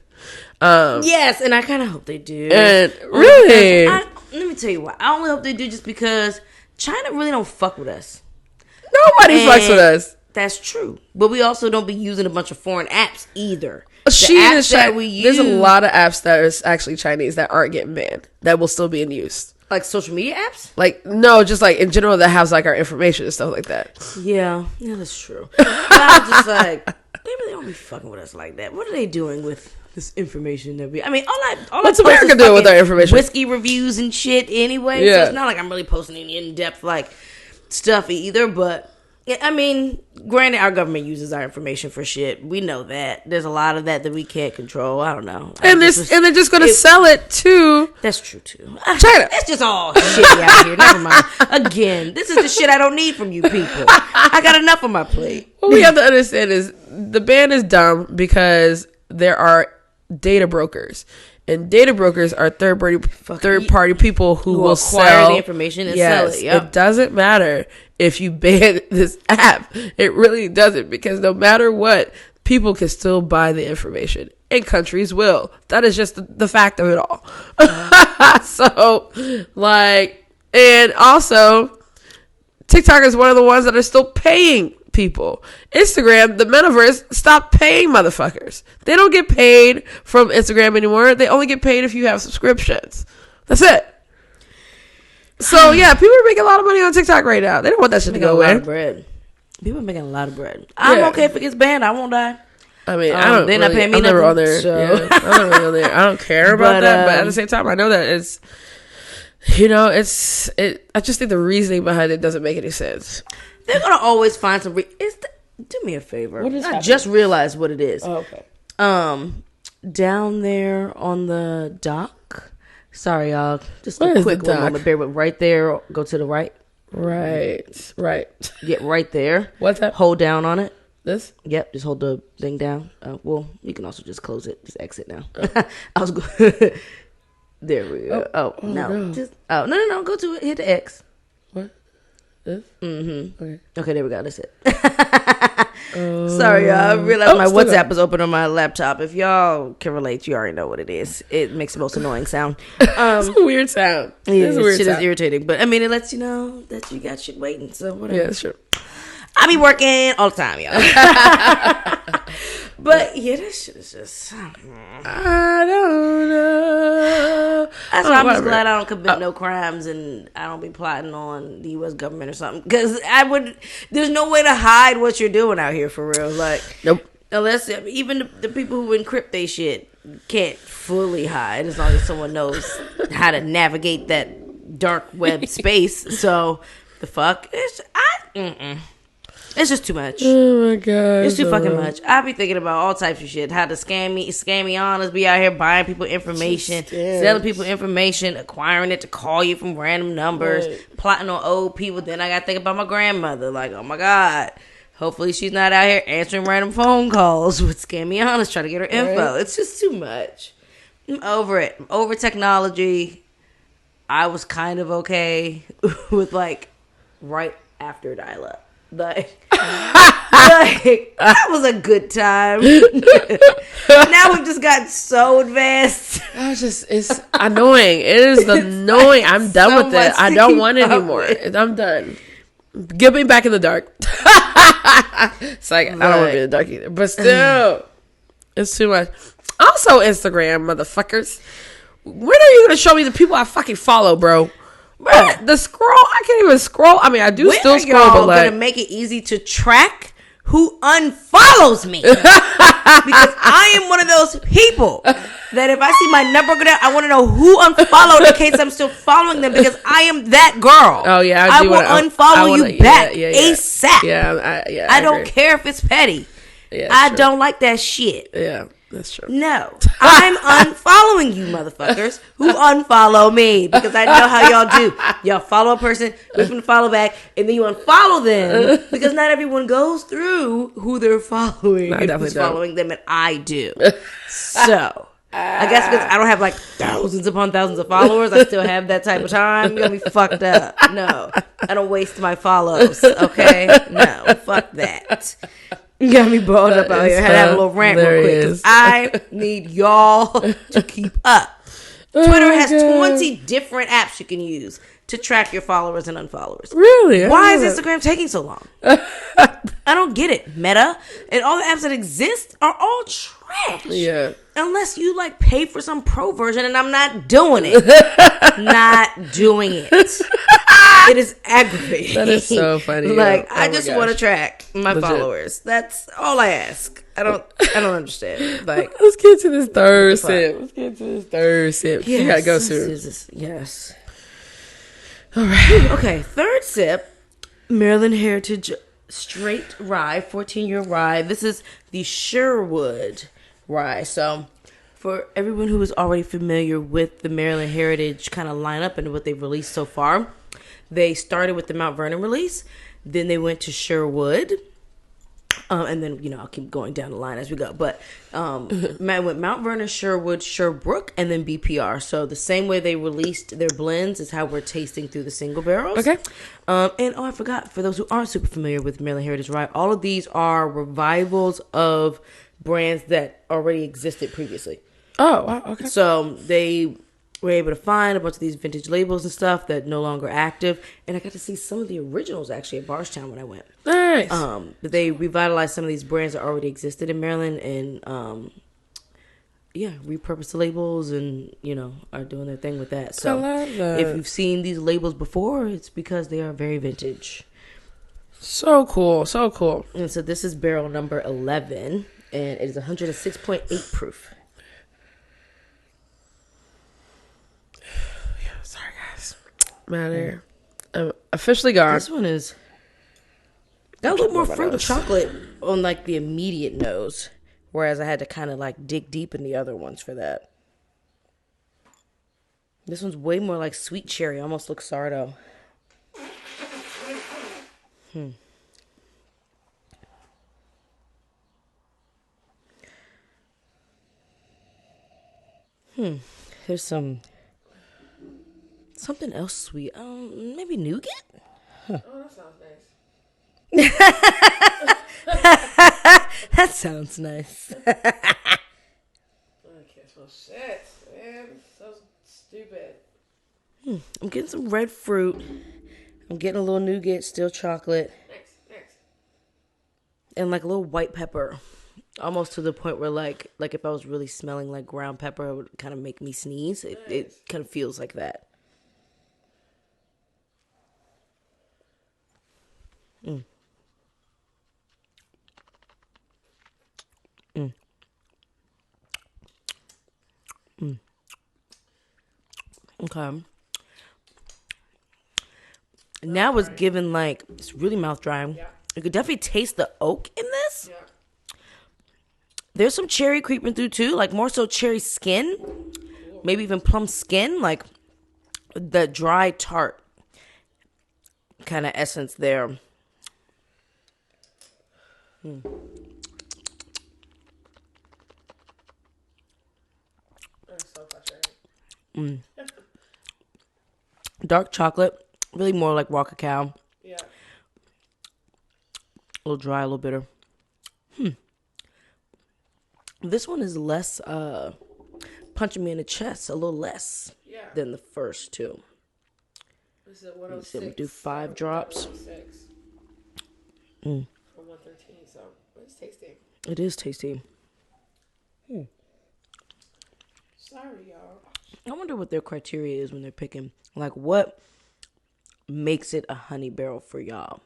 Yes, and I kind of hope they do. And really? Let me tell you why. I only hope they do just because China really don't fuck with us. Nobody fucks with us. That's true. But we also don't be using a bunch of foreign apps either. There's a lot of apps that are actually Chinese that aren't getting banned, that will still be in use. Like social media apps? Like, no, just like in general that has like our information and stuff like that. Yeah, that's true. But I'm just like, they really don't be fucking with us like that. What are they doing with this information that we? I mean, what's America doing with our information? Whiskey reviews and shit anyway. Yeah. So it's not like I'm really posting any in-depth like stuff either, but I mean, granted, our government uses our information for shit. We know that. There's a lot of that we can't control. I don't know. And they're just going to sell it to... That's true, too. China. It's just all shitty out here. Never mind. Again, this is the shit I don't need from you people. I got enough on my plate. What we have to understand is the ban is dumb because there are data brokers. And data brokers are third party people who will acquire the information and sell it. Yep. It doesn't matter if you ban this app. It really doesn't, because no matter what, people can still buy the information, and countries will. That is just the fact of it all. So, like, and also, TikTok is one of the ones that are still paying people. Instagram, the metaverse, stop paying motherfuckers. They don't get paid from Instagram anymore. They only get paid if you have subscriptions. That's it. So yeah, people are making a lot of money on TikTok right now. They don't want that shit to go away. People are making a lot of bread. I'm okay if it gets banned. I won't die. I mean, I don't. They're not paying me I'm nothing. never on there. So. Yeah, I'm not really on there. I don't care about that, but at the same time, I know that it's. You know, I just think the reasoning behind it doesn't make any sense. They're gonna always find some. Do me a favor. What is I happening? just realized what it is. Oh, okay. Down there on the dock. Sorry, y'all. Just What a is quick the one dock? moment. Bear with right there. Go to the right. Right. Get right there. What's that? Hold down on it. This? Yep. Just hold the thing down. Well, you can also just close it. Just exit now. I was going. There we go. No. No. Go to it. Hit the X. What? This? Mm-hmm. Okay, there we go. That's it. Sorry, y'all. I realized my WhatsApp is open on my laptop. If y'all can relate, you already know what it is. It makes the most annoying sound. It's a weird sound. Yeah, shit is irritating. But, I mean, it lets you know that you got shit waiting. So, whatever. Yeah, sure. I be working all the time, y'all. But, yeah, this shit is just... I don't know. That's why I'm just glad I don't commit no crimes and I don't be plotting on the U.S. government or something. Because there's no way to hide what you're doing out here for real. Like, nope. Unless, even the people who encrypt they shit can't fully hide as long as someone knows how to navigate that dark web space. So, the fuck? It's just too much. Oh my god, it's too fucking much. I be thinking about all types of shit. How to scammy honest be out here buying people information, selling people information, acquiring it to call you from random numbers, plotting on old people. Then I gotta think about my grandmother. Like, oh my god, hopefully she's not out here answering random phone calls with scammy honest trying to get her info. It's just too much. I'm over it. I'm over technology. I was kind of okay with like right after dial-up. Like that was a good time. Now we've just gotten so advanced. It's annoying. It is annoying. I'm done with it. I don't want it anymore. I'm done. Get me back in the dark. It's like, I don't want to be in the dark either. But still, it's too much. Also, Instagram, motherfuckers. When are you going to show me the people I fucking follow, bro? But the scroll, I can't even scroll. I mean, I do still scroll, but like, gonna make it easy to track who unfollows me because I am one of those people that if I see my number go down, I want to know who unfollowed in case I'm still following them because I am that girl. Oh yeah, I will unfollow you back ASAP. Yeah, I don't care if it's petty. Yeah, I don't like that shit. Yeah. That's true. No, I'm unfollowing you motherfuckers who unfollow me because I know how y'all do. Y'all follow a person, wait for them to follow back, and then you unfollow them because not everyone goes through who they're following and who's following them, and I do. So, I guess because I don't have like thousands upon thousands of followers, I still have that type of time. You're going to be fucked up. No, I don't waste my follows, okay? No, fuck that. You got me balled up out here. I had to have a little rant real quick because I need y'all to keep up. Twitter has 20 different apps you can use to track your followers and unfollowers. Really? Why is Instagram taking so long? I don't get it. Meta and all the apps that exist are all trash. Yeah. Unless you like pay for some pro version, and I'm not doing it. Not doing it. It is aggravating. That is so funny. Like, I just want to track my followers. That's all I ask. I don't understand. Like, let's get to this third sip. Yes, you gotta go soon. Yes. All right. Okay. Third sip. Maryland Heritage Straight Rye, 14-year rye. This is the Sherwood rye. So, for everyone who is already familiar with the Maryland Heritage kind of lineup and what they've released so far, they started with the Mount Vernon release. Then they went to Sherwood. And then, I'll keep going down the line as we go. But went Mount Vernon, Sherwood, Sherbrook, and then BPR. So the same way they released their blends is how we're tasting through the single barrels. Okay. I forgot, for those who aren't super familiar with Maryland Heritage Rye, all of these are revivals of brands that already existed previously. Oh, wow. Okay. So they were able to find a bunch of these vintage labels and stuff that no longer active, and I got to see some of the originals actually at Bardstown when I went. Nice. But they revitalized some of these brands that already existed in Maryland, and repurposed the labels, and are doing their thing with that. So I love that. If you've seen these labels before, it's because they are very vintage. So cool. And so this is barrel number 11. And it is 106.8 proof. Yeah, sorry guys. I'm out of here. I'm officially gone. This one is got a little more fruit and chocolate on like the immediate nose, whereas I had to kind of like dig deep in the other ones for that. This one's way more like sweet cherry, almost looks sourdough. There's something else sweet. Maybe nougat? Oh, that sounds nice. That sounds nice. I can't smell shit, man. So stupid. I'm getting some red fruit. I'm getting a little nougat, still chocolate. Next. And like a little white pepper. Almost to the point where like if I was really smelling like ground pepper, it would kind of make me sneeze. It kind of feels like that. Okay. Now it's given like, it's really mouth drying. Yeah. You could definitely taste the oak in this. Yeah. There's some cherry creeping through too, like more so cherry skin, maybe even plum skin, like the dry tart kind of essence there. That's so frustrating. Dark chocolate, really more like raw cacao. Yeah. A little dry, a little bitter. This one is less punching me in the chest, a little less than the first two. This is 106. We do 5 drops. 106. From 113, so it's tasty. It is tasty. Sorry, y'all. I wonder what their criteria is when they're picking. Like, what makes it a honey barrel for y'all?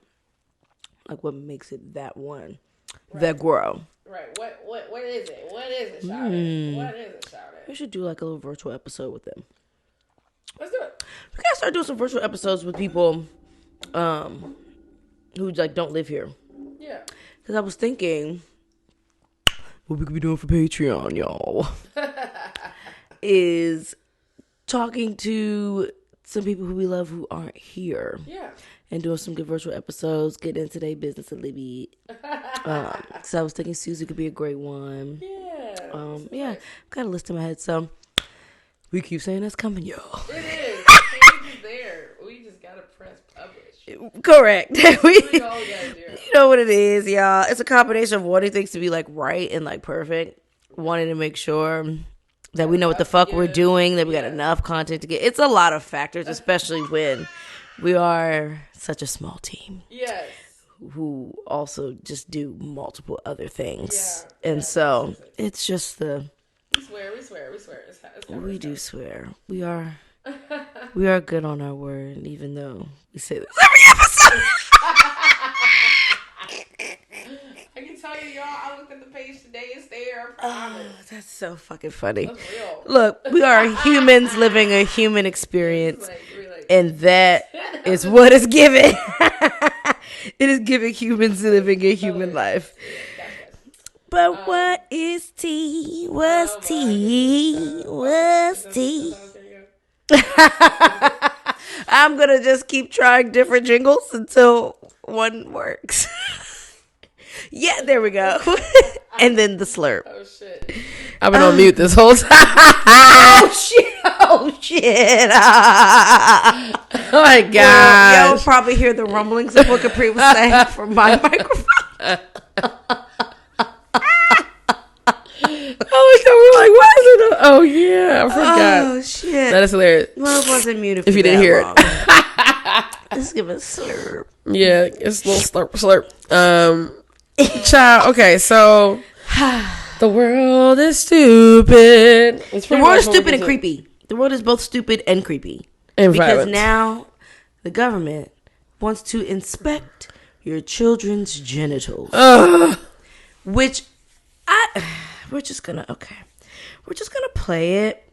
Like, what makes it that one? Right. That grow. Right. What is it? What is it, Shawty? What is it, Shawty? We should do like a little virtual episode with them. Let's do it. We gotta start doing some virtual episodes with people who like don't live here. Yeah. Because I was thinking what we could be doing for Patreon, y'all, is talking to some people who we love who aren't here. Yeah. And doing some good virtual episodes, getting into their business a little bit. So I was thinking Susie could be a great one. Yeah. Yeah, got a list in my head. So we keep saying that's coming, y'all. It is. It's there. We just gotta press publish. Correct. We all gotta do it. You know what it is, y'all. It's a combination of wanting things to be like right and like perfect, wanting to make sure that we know what the fuck we're doing, that we got enough content to get. It's a lot of factors, especially when we are such a small team. Yes. Who also just do multiple other things. Yeah. And so it's just We swear. It's we do swear. We are good on our word, even though we say this every episode. I can tell you, y'all, I looked at the page today. It's there. I promise. That's so fucking funny. That's real. Look, we are humans living a human experience, Like, and that is what is given. It is giving humans living a human life. But what is tea? What's tea? What's tea? I'm going to just keep trying different jingles until one works. Yeah, there we go. And then the slurp. Oh, shit. I've been on mute this whole time. Oh, shit. Oh, shit. Oh, my God. Well, you'll probably hear the rumblings of what Capri was saying from my microphone. Oh, my God. We're like, what is it? Oh, yeah. I forgot. Oh, shit. That is hilarious. Love wasn't muted If you didn't hear it. Let's give it a slurp. Yeah, it's a little slurp. Child, okay, so the world is stupid. The world is stupid and creepy. The world is both stupid and creepy. And because violent. now the government wants to inspect your children's genitals. Which We're just gonna play it,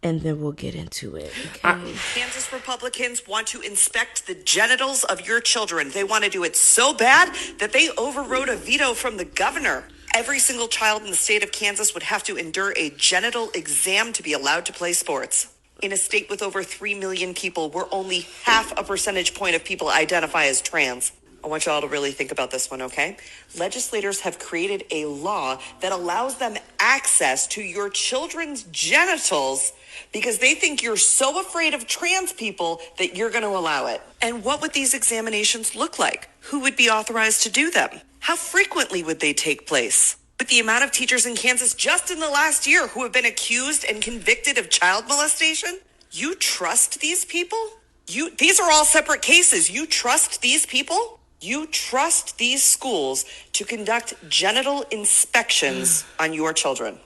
and then we'll get into it. Okay? Kansas Republicans want to inspect the genitals of your children. They want to do it so bad that they overrode a veto from the governor. Every single child in the state of Kansas would have to endure a genital exam to be allowed to play sports. In a state with over 3 million people, where only half a percentage point of people identify as trans. I want y'all to really think about this one, okay? Legislators have created a law that allows them access to your children's genitals because they think you're so afraid of trans people that you're going to allow it. And what would these examinations look like? Who would be authorized to do them? How frequently would they take place? With the amount of teachers in Kansas just in the last year who have been accused and convicted of child molestation, you trust these people? These are all separate cases. You trust these people? You trust these schools to conduct genital inspections on your children?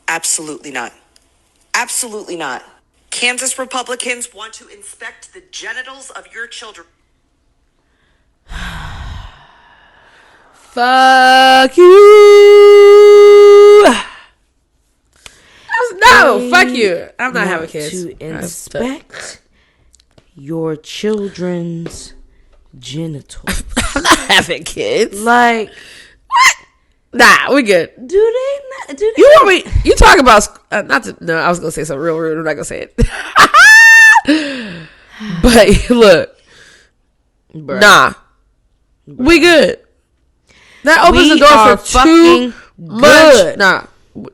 Absolutely not. Absolutely not. Kansas Republicans want to inspect the genitals of your children. Fuck you. No, fuck you. I'm not having kids. To inspect your children's genitals. I'm not having kids. Like, what? Nah, we good. Do they not? Do they? You want me? You talk about not to? No, I was gonna say something real rude. I'm not gonna say it. But look, Bruh. Nah, we good. That opens the door for too much. Nah,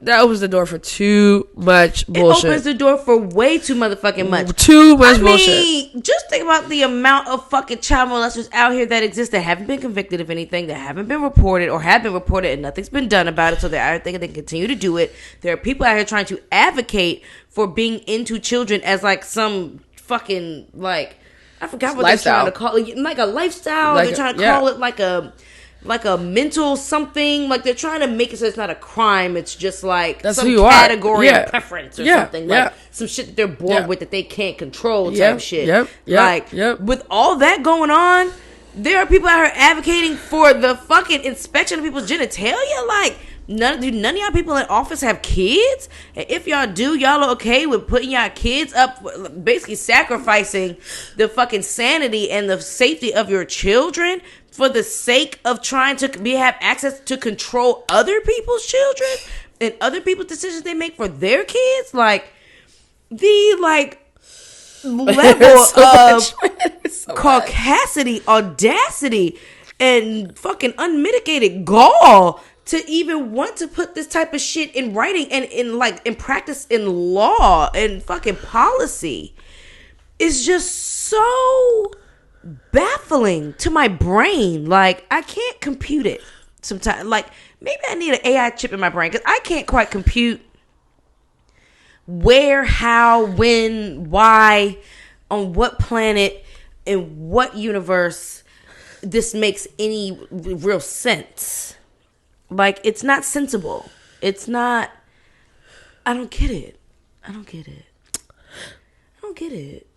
that opens the door for too much bullshit. It opens the door for way too motherfucking much. Too much bullshit. Just think about the amount of fucking child molesters out here that exist that haven't been convicted of anything, that haven't been reported or have been reported and nothing's been done about it. So they're out there, they continue to do it. There are people out here trying to advocate for being into children as like some fucking like, I forgot what lifestyle. They're trying to call it, like a lifestyle. Like they're trying to call it like a mental something. Like they're trying to make it so it's not a crime. It's just like that's some who you category are. of preference or something. Like some shit that they're born with that they can't control type shit. With all that going on, there are people out here advocating for the fucking inspection of people's genitalia. Like, none of y'all people in office have kids? And if y'all do, y'all are okay with putting y'all kids up, basically sacrificing the fucking sanity and the safety of your children for the sake of trying to have access to control other people's children and other people's decisions they make for their kids? Like, the level of caucasity, audacity, and fucking unmitigated gall to even want to put this type of shit in writing and in practice in law and fucking policy is just so baffling to my brain. Like, I can't compute it sometimes. Like, maybe I need an AI chip in my brain because I can't quite compute where, how, when, why, on what planet, in what universe this makes any real sense. Like, it's not sensible. It's not. I don't get it. I don't get it.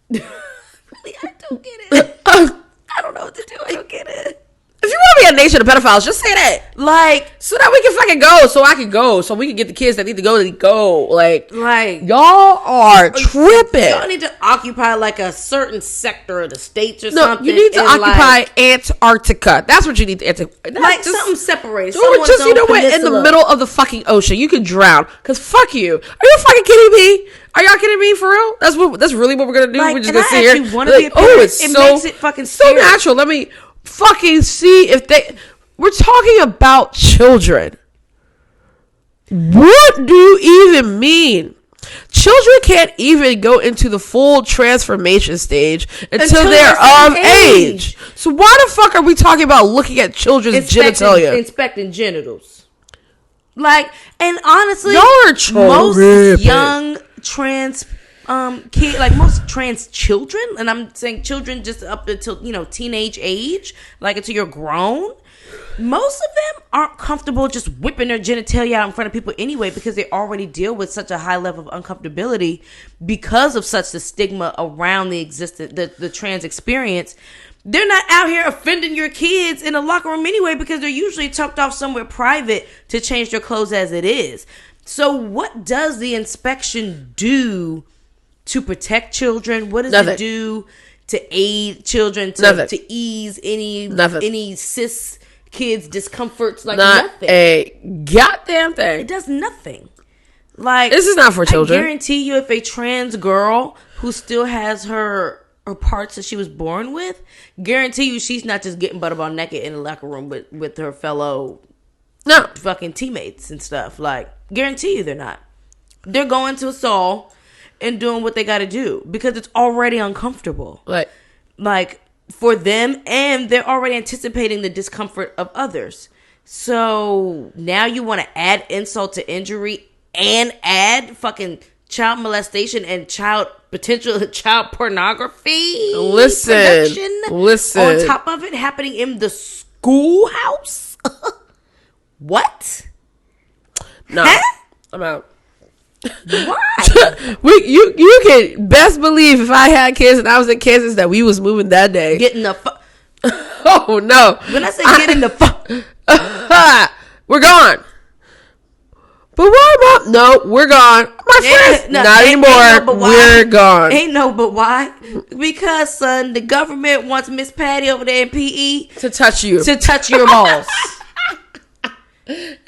Really, I don't get it. I don't know what to do. I don't get it. If you want to be a nation of pedophiles, just say that. Like, so that we can fucking go, so I can go, so we can get the kids that need to go. Like y'all are tripping. Y'all need to occupy like a certain sector of the states or something. No, you need to occupy Antarctica. That's what you need to like just, something separated. Just, you know what, in the middle of the fucking ocean. You can drown. Because fuck you. Are you fucking kidding me? Are y'all kidding me for real? That's really what we're going to do? Like, we're just going to sit here. Like, it makes it fucking so natural. Let me fucking see if we're talking about children. What do you even mean? Children can't even go into the full transformation stage until they're of age. So why the fuck are we talking about looking at children's genitalia? Inspecting genitals. Like, and honestly, y'all are most young trans most trans children, and I'm saying children just up until, teenage age, like until you're grown, most of them aren't comfortable just whipping their genitalia out in front of people anyway, because they already deal with such a high level of uncomfortability because of such the stigma around the trans experience. They're not out here offending your kids in a locker room anyway, because they're usually tucked off somewhere private to change their clothes as it is. So what does the inspection do to protect children? What does it do to aid children to ease any cis kids' discomforts? Like nothing. A goddamn thing. It does nothing. Like, this is not for children. I guarantee you, if a trans girl who still has her parts that she was born with, guarantee you she's not just getting butterball naked in the locker room with her fellow fucking teammates and stuff. Like, guarantee you they're not. They're going to Soul and doing what they got to do because it's already uncomfortable. Like for them, and they're already anticipating the discomfort of others. So now you want to add insult to injury and add fucking child molestation and potential child pornography. Listen. On top of it happening in the schoolhouse. What? No, huh? I'm out. Why? You can best believe if I had kids and I was in Kansas that we was moving that day. Getting the Oh no! When I say getting the we're gone. But what about? No, we're gone. My friends, not anymore. We're gone. Ain't no but why? Because, son, the government wants Miss Patty over there in PE to touch you, to touch your balls.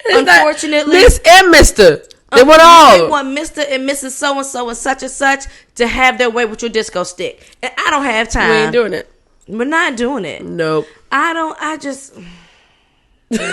Unfortunately, Miss and Mister, they want all. They want Mr. and Mrs. So and so and such to have their way with your disco stick, and I don't have time. We ain't doing it. We're not doing it. Nope. I just. Y'all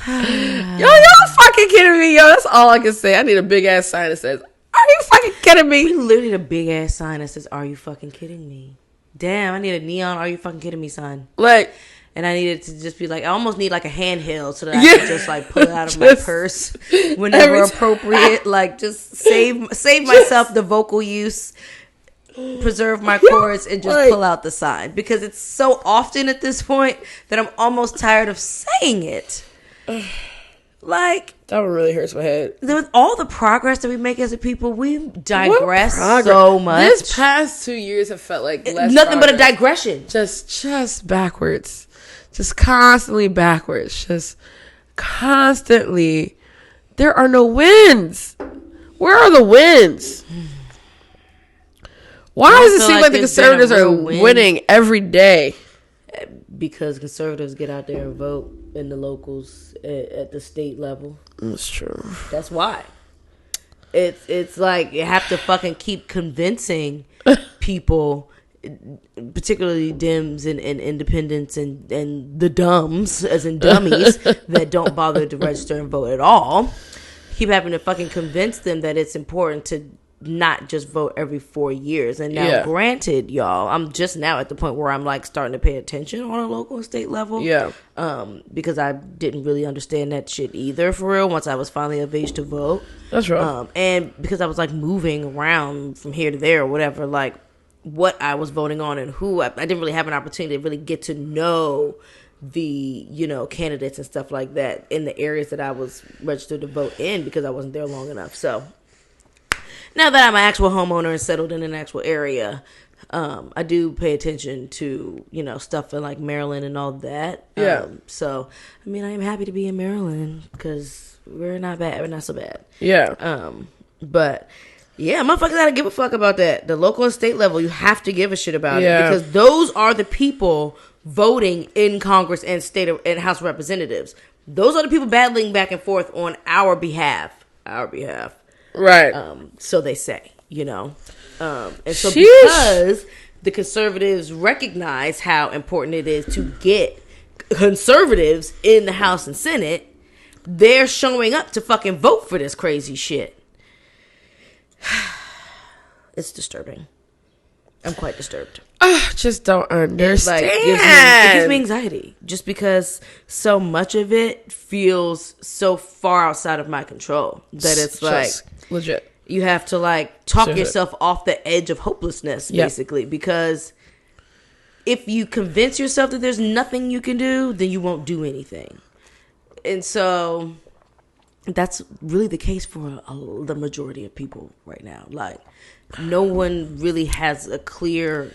fucking kidding me, yo? That's all I can say. I need a big ass sign that says, "Are you fucking kidding me?" We literally need a big ass sign that says, "Are you fucking kidding me?" Damn, I need a neon "Are you fucking kidding me" sign. Like, and I needed to just be like, I almost need like a handheld so that I can just like pull it out of my purse whenever appropriate. Like, just save myself the vocal use, preserve my chords, and just pull out the sign, because it's so often at this point that I'm almost tired of saying it. Like, that one really hurts my head. With all the progress that we make as a people, we digress so much. This past 2 years have felt like nothing but a digression. Just backwards. Just constantly backwards. Just constantly. There are no wins. Where are the wins? Why does it seem like the conservatives are winning every day? Because conservatives get out there and vote in the locals at the state level. That's true. That's why. It's like you have to fucking keep convincing people, particularly Dems and independents and the dumbs, as in dummies, that don't bother to register and vote at all. Keep having to fucking convince them that it's important to not just vote every 4 years. And now, granted, y'all, I'm just now at the point where I'm like starting to pay attention on a local and state level. Yeah. Because I didn't really understand that shit either, for real, once I was finally of age to vote. That's right. And because I was like moving around from here to there or whatever, like what I was voting on and who, I didn't really have an opportunity to really get to know the, candidates and stuff like that in the areas that I was registered to vote in, because I wasn't there long enough. So now that I'm an actual homeowner and settled in an actual area, I do pay attention to, stuff in like Maryland and all that. Yeah. So, I mean, I am happy to be in Maryland because we're not bad. We're not so bad. Yeah. But yeah, motherfuckers gotta give a fuck about that. The local and state level, you have to give a shit about it, because those are the people voting in Congress and state and House of Representatives. Those are the people battling back and forth on our behalf. Right. So they say, and so because the conservatives recognize how important it is to get conservatives in the House and Senate, they're showing up to fucking vote for this crazy shit. It's disturbing. I'm quite disturbed. Just don't understand. It gives me anxiety, just because so much of it feels so far outside of my control that it's like legit. You have to like talk Seriously. yourself off the edge of hopelessness, basically, because if you convince yourself that there's nothing you can do, then you won't do anything. And so that's really the case for the majority of people right now. Like, no one really has a clear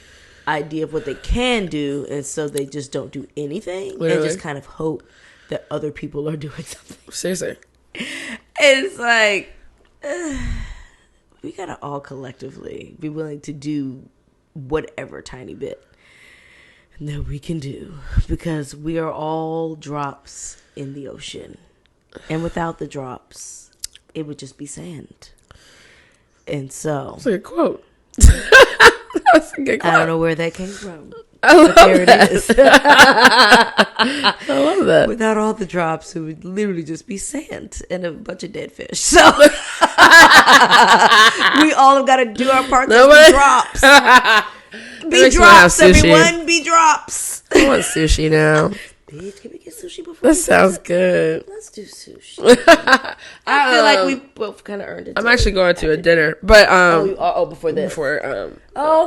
idea of what they can do, and so they just don't do anything. Literally. And just kind of hope that other people are doing something. Seriously. And it's like, we gotta all collectively be willing to do whatever tiny bit that we can do, because we are all drops in the ocean, and without the drops it would just be sand. And so that's a good quote. That's a good quote. I don't know where that came from. I love there that. it is. I love that. Without all the drops, it would literally just be sand and a bunch of dead fish. So we all have got to do our part to be drops. Be drops, everyone. Be drops. I want sushi now. Bitch, can we get sushi before? That sounds good. Let's do sushi. I feel like we both kind of earned it. I'm actually going to a dinner, but before this. Before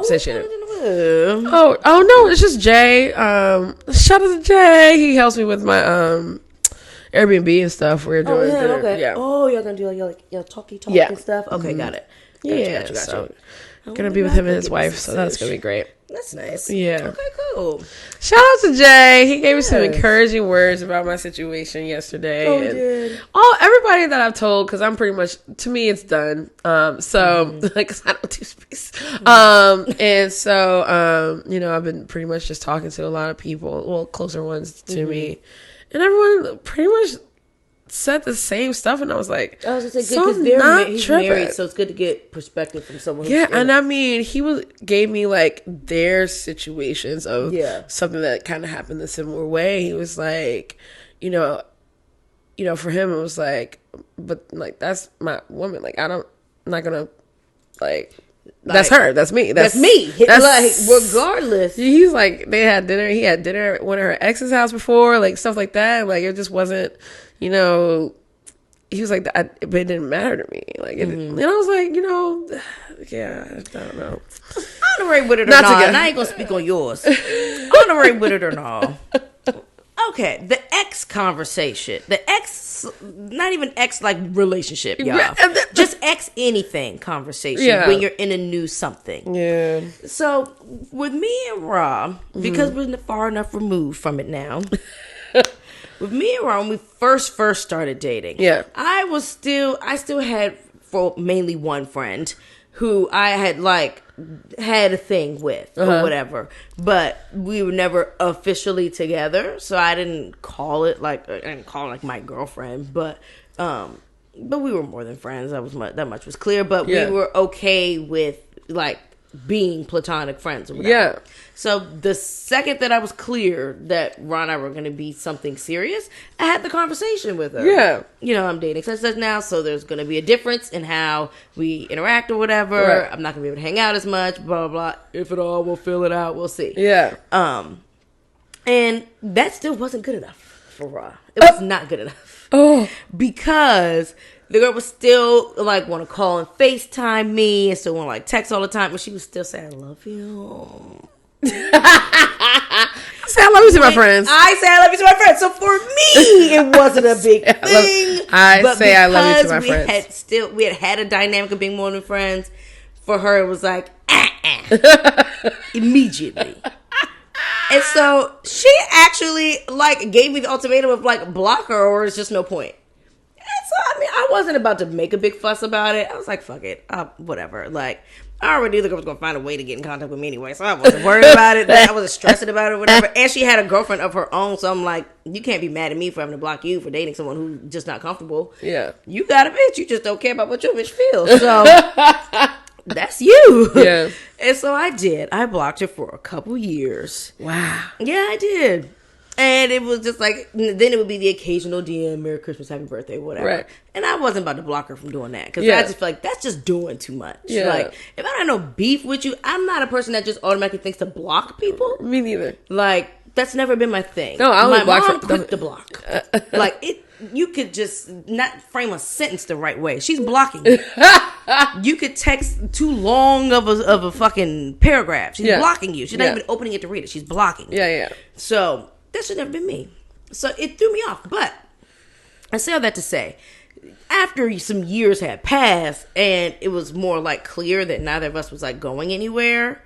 satiated. Oh no, it's just Jay. Shout out to Jay. He helps me with my Airbnb and stuff. We're doing dinner. Okay. Yeah. Oh, y'all gonna do like your talk and stuff. Okay, got it. Gotcha. So gonna be with him and his wife, so that's gonna be great. That's nice. Yeah. Okay, cool. Shout out to Jay. He gave me some encouraging words about my situation yesterday. Oh, he did. Everybody that I've told, because I'm pretty much, to me, it's done. Like, 'cause I don't do space. And so, I've been pretty much just talking to a lot of people, well, closer ones to me, and everyone pretty much said the same stuff, and I was like, I was gonna say, so good, because he's married, so it's good to get perspective from someone. Yeah, and I mean, he gave me like their situations of something that kind of happened the similar way. He was like, for him it was like, but like that's my woman. Like I'm not gonna like. That's her. That's me. That's me. That's, like, regardless. He's like, they had dinner. He had dinner at one of her ex's house before, like stuff like that. Like it just wasn't, he was like, but it didn't matter to me. Like, and I was like, yeah, I don't know. I don't know with it or not. And I ain't gonna speak on yours. I don't know with it or not. Okay, the ex conversation. The ex, not even ex like relationship, y'all. Just ex anything conversation when you're in a new something. Yeah. So with me and Rob, because we're far enough removed from it now, with me and Rob, when we first started dating, I still had mainly one friend who I had had a thing with or whatever, but we were never officially together, so I didn't call it like my girlfriend, but we were more than friends. That much was clear, but we were okay with like being platonic friends or whatever. Yeah. So the second that I was clear that Ron and I were going to be something serious, I had the conversation with her. Yeah. I'm dating such now, so there's going to be a difference in how we interact or whatever. Right. I'm not going to be able to hang out as much, blah, blah, blah. If at all, we'll fill it out. We'll see. Yeah. And that still wasn't good enough for Ron. It was not good enough. Oh. Because the girl was still like want to call and FaceTime me and still want to like text all the time, but she was still saying, I love you. I say I love you to my friends. I say I love you to my friends. So for me, it wasn't a big thing. I say I love you to my friends. We had a dynamic of being more than friends. For her, it was like immediately. And so she actually like gave me the ultimatum of like block her or it's just no point. And so I mean, I wasn't about to make a big fuss about it. I was like, fuck it, whatever. Like, I already knew the girl was gonna find a way to get in contact with me anyway, so I wasn't worried about it. I wasn't stressing about it or whatever. And she had a girlfriend of her own, so I'm like, you can't be mad at me for having to block you for dating someone who's just not comfortable. Yeah, you got a bitch. You just don't care about what your bitch feels. So that's you. Yeah. And so I did. I blocked her for a couple years. Wow. Yeah, I did. And it was just like, then it would be the occasional DM, Merry Christmas, Happy Birthday, whatever. Right. And I wasn't about to block her from doing that. Because I just feel like that's just doing too much. Yeah. Like, if I don't have no beef with you, I'm not a person that just automatically thinks to block people. Me neither. Like, that's never been my thing. No, I only block quick to block. Like, you could just not frame a sentence the right way. She's blocking you. You could text too long of a fucking paragraph. She's blocking you. She's not even opening it to read it. She's blocking you. Yeah. So that should never been me. So it threw me off. But I say all that to say, after some years had passed and it was more like clear that neither of us was like going anywhere,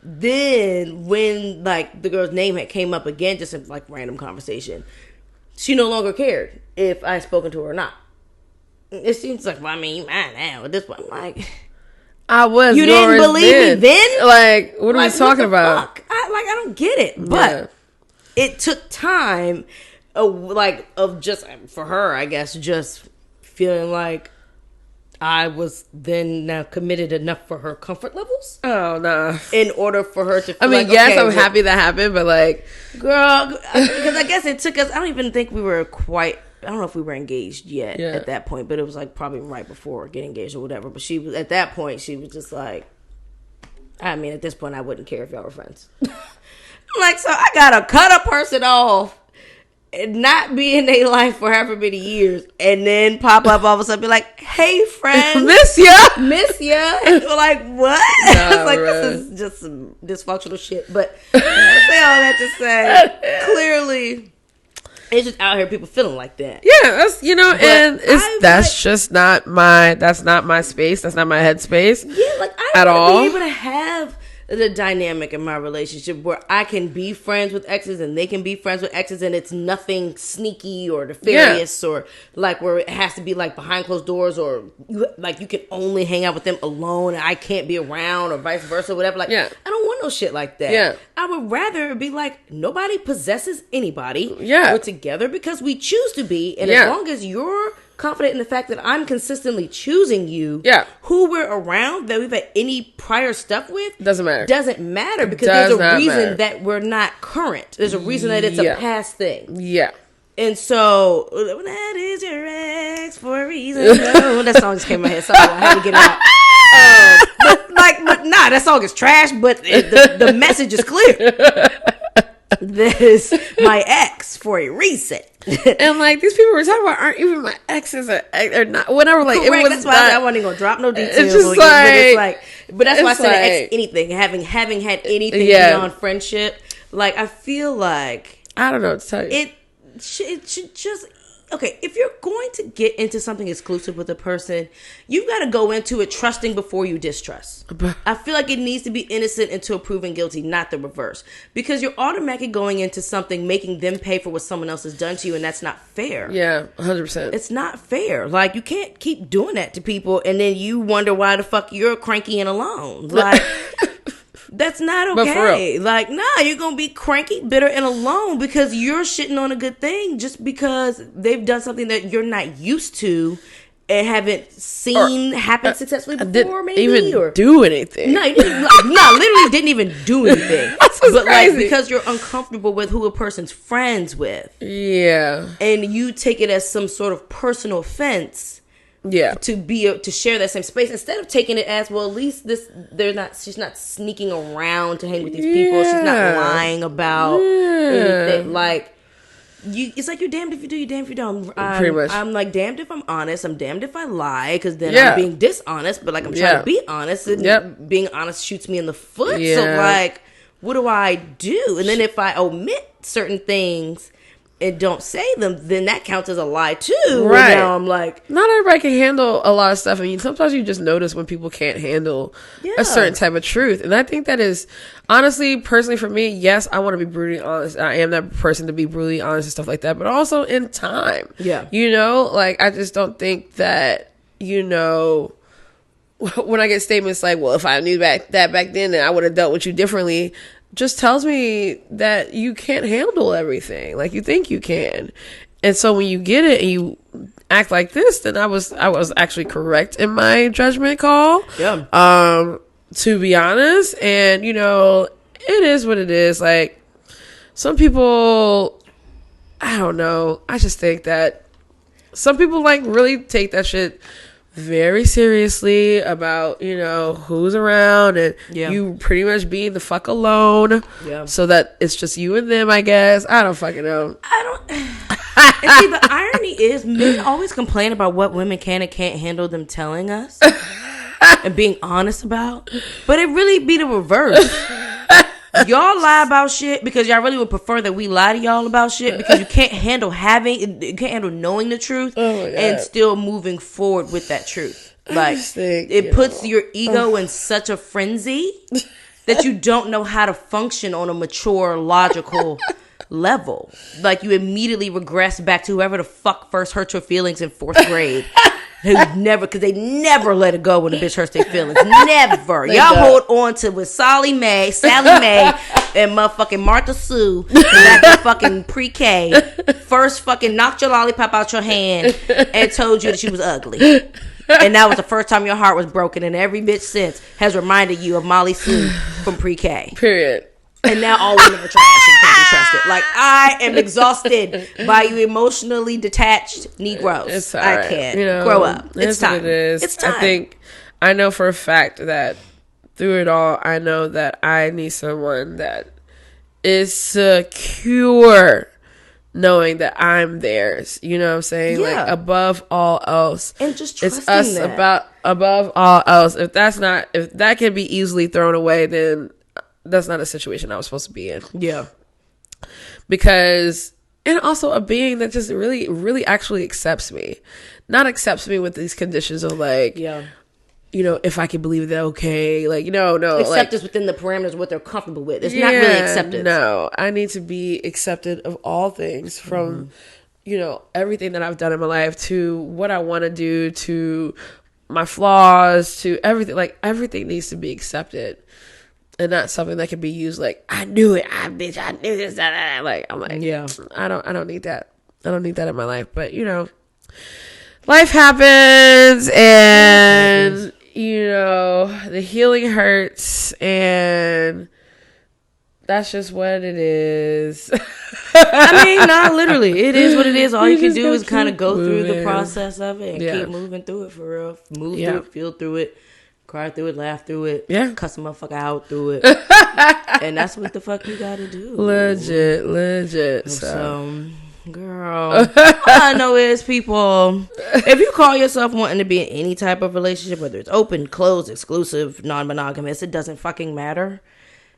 then when like the girl's name had came up again, just in like random conversation, she no longer cared if I had spoken to her or not. It seems like, well, I mean, you mine now at this point. I'm like, I was. You didn't believe me then? Like, what are we talking about? I don't get it. But it took time, of just for her, I guess, just feeling like I was then now committed enough for her comfort levels. Oh, no. In order for her to feel I'm happy that happened, but like... Girl, because I guess it took us... I don't even think we were quite... I don't know if we were engaged yet at that point, but it was like probably right before getting engaged or whatever. But she was... At that point, she was just like... I mean, at this point, I wouldn't care if y'all were friends. I'm like, so I gotta cut a person off and not be in their life for however many years, and then pop up all of a sudden, be like, "Hey, friend, miss ya." And we're like, what? It's like, this is just some dysfunctional shit. But I say all that to say, clearly, it's just out here people feeling like that. Yeah, that's that's not my space. That's not my headspace. Yeah, like I don't want to be able to have the dynamic in my relationship where I can be friends with exes and they can be friends with exes, and it's nothing sneaky or nefarious or like where it has to be like behind closed doors, or you can only hang out with them alone and I can't be around, or vice versa, whatever. Like, I don't want no shit like that. Yeah. I would rather be like, nobody possesses anybody. Yeah. We're together because we choose to be, and as long as you're confident in the fact that I'm consistently choosing you, who we're around, that we've had any prior stuff with, doesn't matter because there's a reason that we're not current. There's a reason that it's a past thing. Yeah. And so, that is your ex for a reason. No, that song just came in my head. Sorry, I had to get it out. But that song is trash, but the message is clear. This my ex for a reason. And like these people we're talking about aren't even my exes or not, whatever. Like, correct, it was that's why I wasn't gonna drop no details. It's just but that's why I said ex anything. Having had anything beyond friendship, like I feel like I don't know what to tell you. It should just. Okay, if you're going to get into something exclusive with a person, you've got to go into it trusting before you distrust. I feel like it needs to be innocent until proven guilty, not the reverse. Because you're automatically going into something making them pay for what someone else has done to you, and that's not fair. Yeah, 100%. It's not fair. Like, you can't keep doing that to people, and then you wonder why the fuck you're cranky and alone. Like... That's not okay. Like, nah, you're going to be cranky, bitter, and alone because you're shitting on a good thing just because they've done something that you're not used to and haven't seen happen successfully before, maybe. Even do anything. No, literally didn't even do anything. That's but crazy. Like, because you're uncomfortable with who a person's friends with. Yeah. And you take it as some sort of personal offense. Yeah, to share that same space instead of taking it as, well, at least she's not sneaking around to hang with these people. She's not lying about anything. Like, it's like you're damned if you do, you're damned if you don't. Pretty much. I'm like damned if I'm honest. I'm damned if I lie, because then I'm being dishonest. But like I'm trying to be honest, and being honest shoots me in the foot. Yeah. So like, what do I do? And then if I omit certain things and don't say them, then that counts as a lie too. Right. And now I'm like, not everybody can handle a lot of stuff. I mean, sometimes you just notice when people can't handle a certain type of truth. And I think that is, honestly, personally for me, yes, I want to be brutally honest. I am that person to be brutally honest and stuff like that. But also in time. Yeah. You know, like, I just don't think that, you know, when I get statements like, well, if I knew back then, then I would have dealt with you differently, just tells me that you can't handle everything like you think you can. And so when you get it and you act like this, then I was actually correct in my judgment call. Yeah. To be honest. And, you know, it is what it is. Like, some people, I don't know. I just think that some people like really take that shit very seriously about, you know, who's around, and you pretty much being the fuck alone, so that it's just you and them, I guess. I don't fucking know. And see, the irony is men always complain about what women can and can't handle them telling us and being honest about. But it really be the reverse. Y'all lie about shit because y'all really would prefer that we lie to y'all about shit because you can't handle knowing the truth and still moving forward with that truth. Like, it puts your ego in such a frenzy that you don't know how to function on a mature, logical level. Like, you immediately regress back to whoever the fuck first hurt your feelings in 4th grade. Because they never let it go when a bitch hurts their feelings. Never. Y'all hold on to with Sally Mae, and motherfucking Martha Sue back in fucking pre-K. First fucking knocked your lollipop out your hand and told you that she was ugly. And that was the first time your heart was broken. And every bitch since has reminded you of Molly Sue from pre-K. Period. And now all women are trash and can't be trusted. Like, I am exhausted by you emotionally detached Negroes. It's all right. I can't. Grow up. It's time. What it is. It's time. I know for a fact that through it all, I know that I need someone that is secure, knowing that I'm theirs. You know what I'm saying? Yeah. Like, above all else. And just trusting it's us that. above all else. If that can be easily thrown away, then that's not a situation I was supposed to be in. Yeah. Because, and also a being that just really, really actually accepts me. Not accepts me with these conditions of like, if I can believe that, okay. Like, no. Acceptance within the parameters of what they're comfortable with. It's not really acceptance. No, I need to be accepted of all things from, everything that I've done in my life to what I want to do to my flaws to everything. Like, everything needs to be accepted. And not something that can be used like, I knew it, I knew this, like, I'm like, I don't need that. I don't need that in my life. But, life happens and, the healing hurts and that's just what it is. I mean, not literally. It is what it is. All you can do is kind of go through the process of it and keep moving through it for real. Move through it, feel through it. Cry through it, laugh through it, cuss a motherfucker out through it. And that's what the fuck you gotta do. Legit. So, girl, all I know is, people, if you call yourself wanting to be in any type of relationship, whether it's open, closed, exclusive, non-monogamous, it doesn't fucking matter.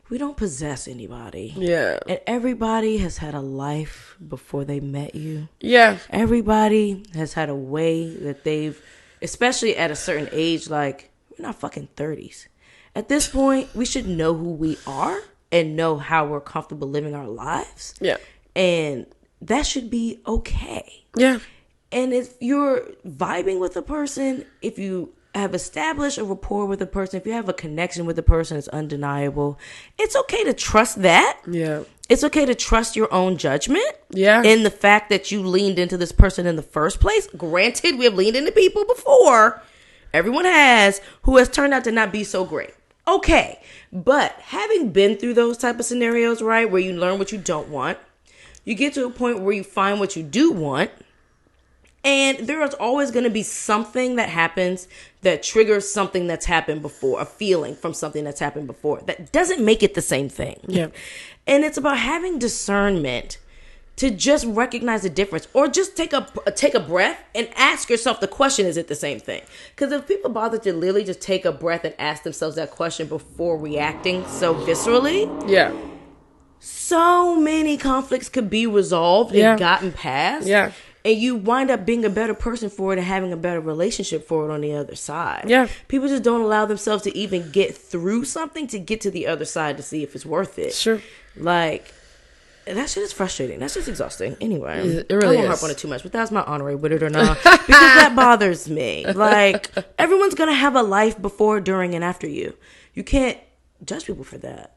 We don't possess anybody. Yeah. And everybody has had a life before they met you. Yeah. Everybody has had a way that they've, especially at a certain age, like, we're not fucking 30s. At this point, we should know who we are and know how we're comfortable living our lives. Yeah. And that should be okay. Yeah. And if you're vibing with a person, if you have established a rapport with a person, if you have a connection with a person, it's undeniable. It's okay to trust that. Yeah. It's okay to trust your own judgment. Yeah. In the fact that you leaned into this person in the first place. Granted, we have leaned into people before. Everyone has, who has turned out to not be so great. Okay. But having been through those type of scenarios, right, where you learn what you don't want, you get to a point where you find what you do want, and there is always going to be something that happens that triggers something that's happened before, a feeling from something that's happened before. That doesn't make it the same thing. Yeah. And it's about having discernment to just recognize the difference, or just take a breath and ask yourself the question, is it the same thing? Because if people bother to literally just take a breath and ask themselves that question before reacting so viscerally, so many conflicts could be resolved and gotten past. Yeah. And you wind up being a better person for it and having a better relationship for it on the other side. Yeah. People just don't allow themselves to even get through something to get to the other side to see if it's worth it. Sure. Like, that shit is frustrating. That's just exhausting. Anyway, it really I won't harp on it too much, but that's my honorary, with it or not, because that bothers me. Like, everyone's gonna have a life before, during, and after you. You can't judge people for that.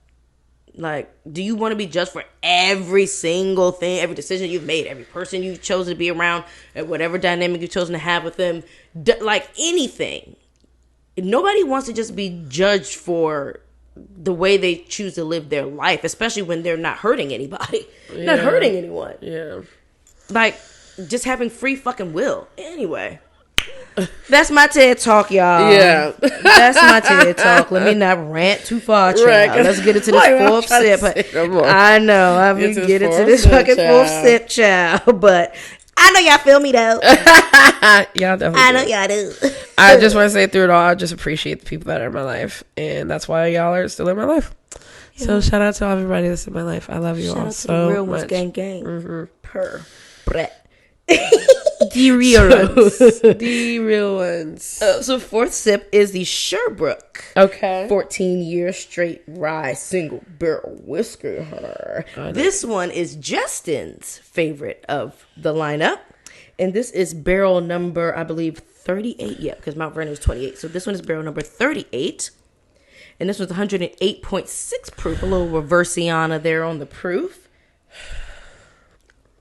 Like, do you want to be judged for every single thing, every decision you've made, every person you've chosen to be around, and whatever dynamic you've chosen to have with them? Like, anything. Nobody wants to just be judged for the way they choose to live their life, especially when they're not hurting anybody, not hurting anyone. Yeah. Like, just having free fucking will. Anyway. That's my TED Talk, y'all. Yeah. That's my TED Talk. Let me not rant too far, child. Right. Let's get into this fourth sip. I know. I'm going to get into this fucking fourth sip, child. But I know y'all feel me though. Y'all definitely. I know y'all do. I just want to say through it all, I just appreciate the people that are in my life, and that's why y'all are still in my life. Yeah. So shout out to everybody that's in my life. I love you all so the real much. Ones, gang, gang. Mm-hmm. Per Brett. The real ones. The real ones. So fourth sip is the Sherbrook. Okay. 14 year straight rye single barrel whisker. This one is Justin's favorite of the lineup. And this is barrel number, I believe, 38. Yeah, because Mount Vernon was 28. So this one is barrel number 38. And this was 108.6 proof. A little reversiana there on the proof.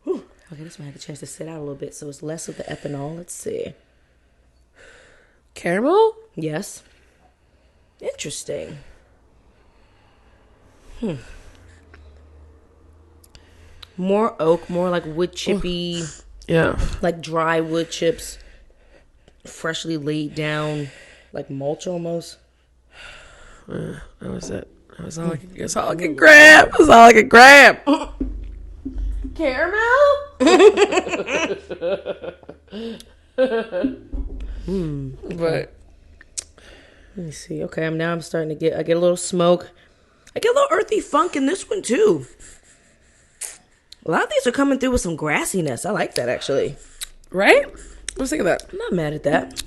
Whew. Okay, this one had a chance to sit out a little bit, so it's less of the ethanol. Let's see. Caramel? Yes. Interesting. More oak, more like wood chippy. Yeah. Like dry wood chips. Freshly laid down. Like mulch almost. That was it. That's all I could grab. That's all I could grab. Caramel? But let me see. Okay, I'm starting to get a little smoke. I get a little earthy funk in this one too. A lot of these are coming through with some grassiness. I like that actually. Right? Let's think of that. I'm not mad at that.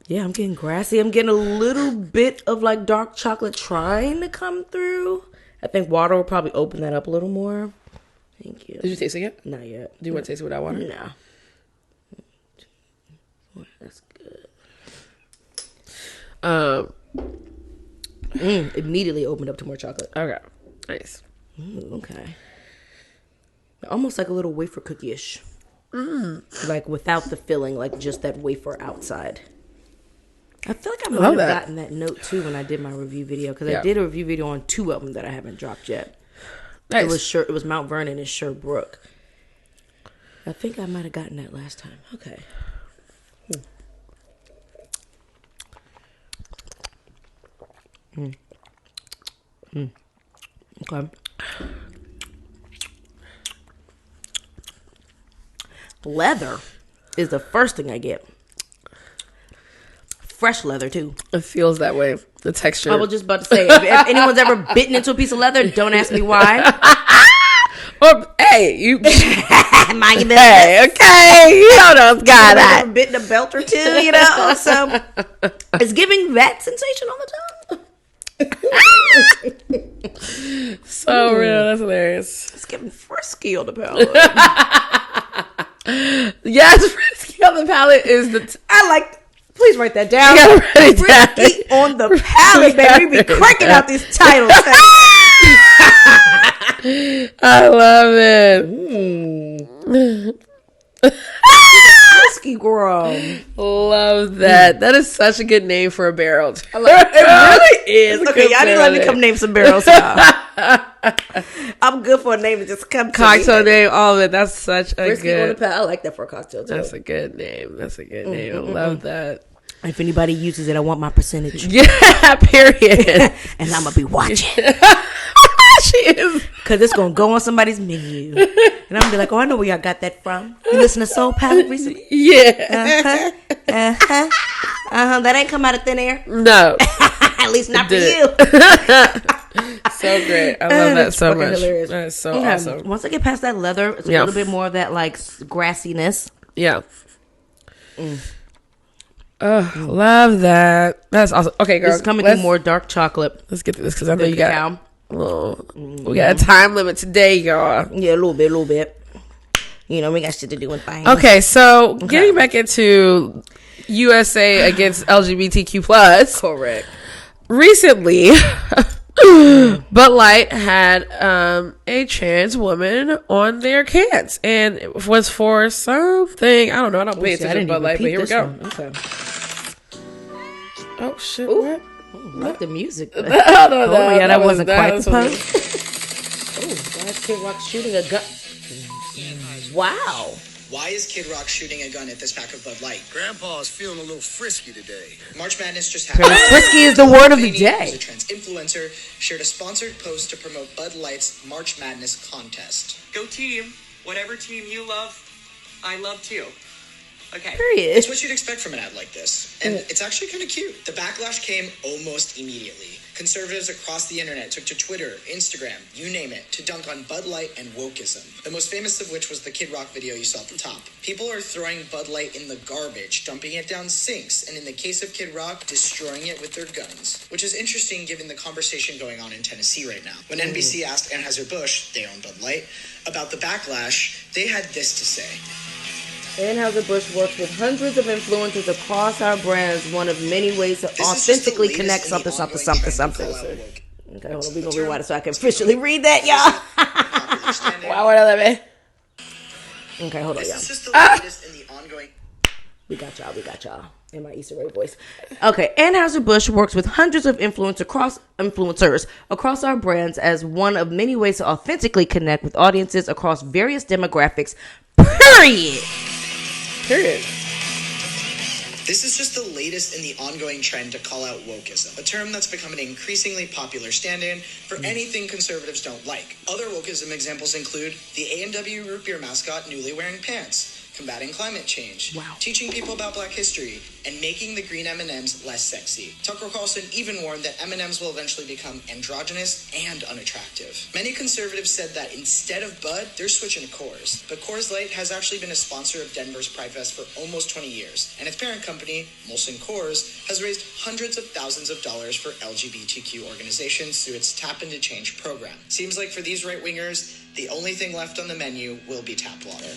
Yeah, I'm getting grassy. I'm getting a little bit of like dark chocolate trying to come through. I think water will probably open that up a little more. Thank you. Did you taste it yet? Not yet. Do you want to taste it without water? No. That's good. Immediately opened up to more chocolate. Okay. Nice. Okay. Almost like a little wafer cookie-ish. Like without the filling, like just that wafer outside. I feel like I might have gotten that note too when I did my review video, because I did a review video on 2 of them that I haven't dropped yet. Nice. It was Mount Vernon and Sherwood. I think I might have gotten that last time. Okay. Okay. Leather is the first thing I get. Fresh leather too. It feels that way. The texture. I was just about to say, if anyone's ever bitten into a piece of leather, don't ask me why. Well, hey, you mind your business. Hey, okay, you know those guys. Ever bitten a belt or two, you know. So it's giving that sensation on the tongue. So real, that's hilarious. It's giving frisky on the palate. Yes, frisky on the palate is the. I like. Please write that down. Frisky on the palate, baby. We be cranking out these titles. I love it. Frisky girl. Love that. That is such a good name for a barrel. It really is. Okay, y'all need to let me come name some barrels now. I'm good for a name to just come to cocktail name, all of it. That's such a Frisky good. on the palate. I like that for a cocktail too. That's a good name. That's a good name. I love that. If anybody uses it, I want my percentage. Yeah, period. And I'm gonna be watching. She is. Because it's gonna go on somebody's menu. And I'm gonna be like, oh, I know where y'all got that from. You listen to Soul Palate recently? Yeah. That ain't come out of thin air. No. At least not for you. So great. I love that so much. Hilarious. That is so awesome. Once I get past that leather, it's a little bit more of that like grassiness. Yeah. Love that. That's awesome. Okay, girl. It's coming through more dark chocolate. Let's get to this because I know you got. We got a time limit today, y'all. Yeah, a little bit. You know, we got shit to do and things. Okay, so getting back into USA against LGBTQ plus. Correct. Recently, Bud Light had a trans woman on their cans, and it was for something. I don't know. I don't pay attention to Bud Light, but here we go. Okay. Oh shit! Ooh. What? Not the music. No, yeah, that wasn't quite the post. Oh, why is Kid Rock shooting a gun? Wow. Why is Kid Rock shooting a gun at this pack of Bud Light? Grandpa's feeling a little frisky today. March Madness just happened. Frisky is the word of the day. A trans influencer shared a sponsored post to promote Bud Light's March Madness contest. Go team. Whatever team you love, I love too. Okay. Period. It's what you'd expect from an ad like this. And it's actually kind of cute. The backlash came almost immediately. Conservatives across the internet took to Twitter, Instagram, you name it, to dunk on Bud Light and wokeism. The most famous of which was the Kid Rock video you saw at the top. People are throwing Bud Light in the garbage, dumping it down sinks, and in the case of Kid Rock, destroying it with their guns. Which is interesting given the conversation going on in Tennessee right now. When NBC asked Anheuser-Busch, they own Bud Light, about the backlash, they had this to say. Anheuser-Busch works with hundreds of influencers across our brands, one of many ways to authentically connect something. Okay, hold on, we're going to rewind it so I can officially read that, y'all. Wow, what other man? Okay, hold on, y'all. This is just the latest in the ongoing... We got y'all. In my Easter egg voice. Okay, Anheuser-Busch works with hundreds of influencers across our brands as one of many ways to authentically connect with audiences across various demographics, period. This is just the latest in the ongoing trend to call out wokeism, a term that's become an increasingly popular stand-in for anything conservatives don't like. Other wokeism examples include the A&W root beer mascot newly wearing pants, combating climate change, teaching people about Black history, and making the green M&Ms less sexy. Tucker Carlson even warned that M&Ms will eventually become androgynous and unattractive. Many conservatives said that instead of Bud, they're switching to Coors. But Coors Light has actually been a sponsor of Denver's Pride Fest for almost 20 years, and its parent company, Molson Coors, has raised hundreds of thousands of dollars for LGBTQ organizations through its Tap Into Change program. Seems like for these right-wingers, the only thing left on the menu will be tap water.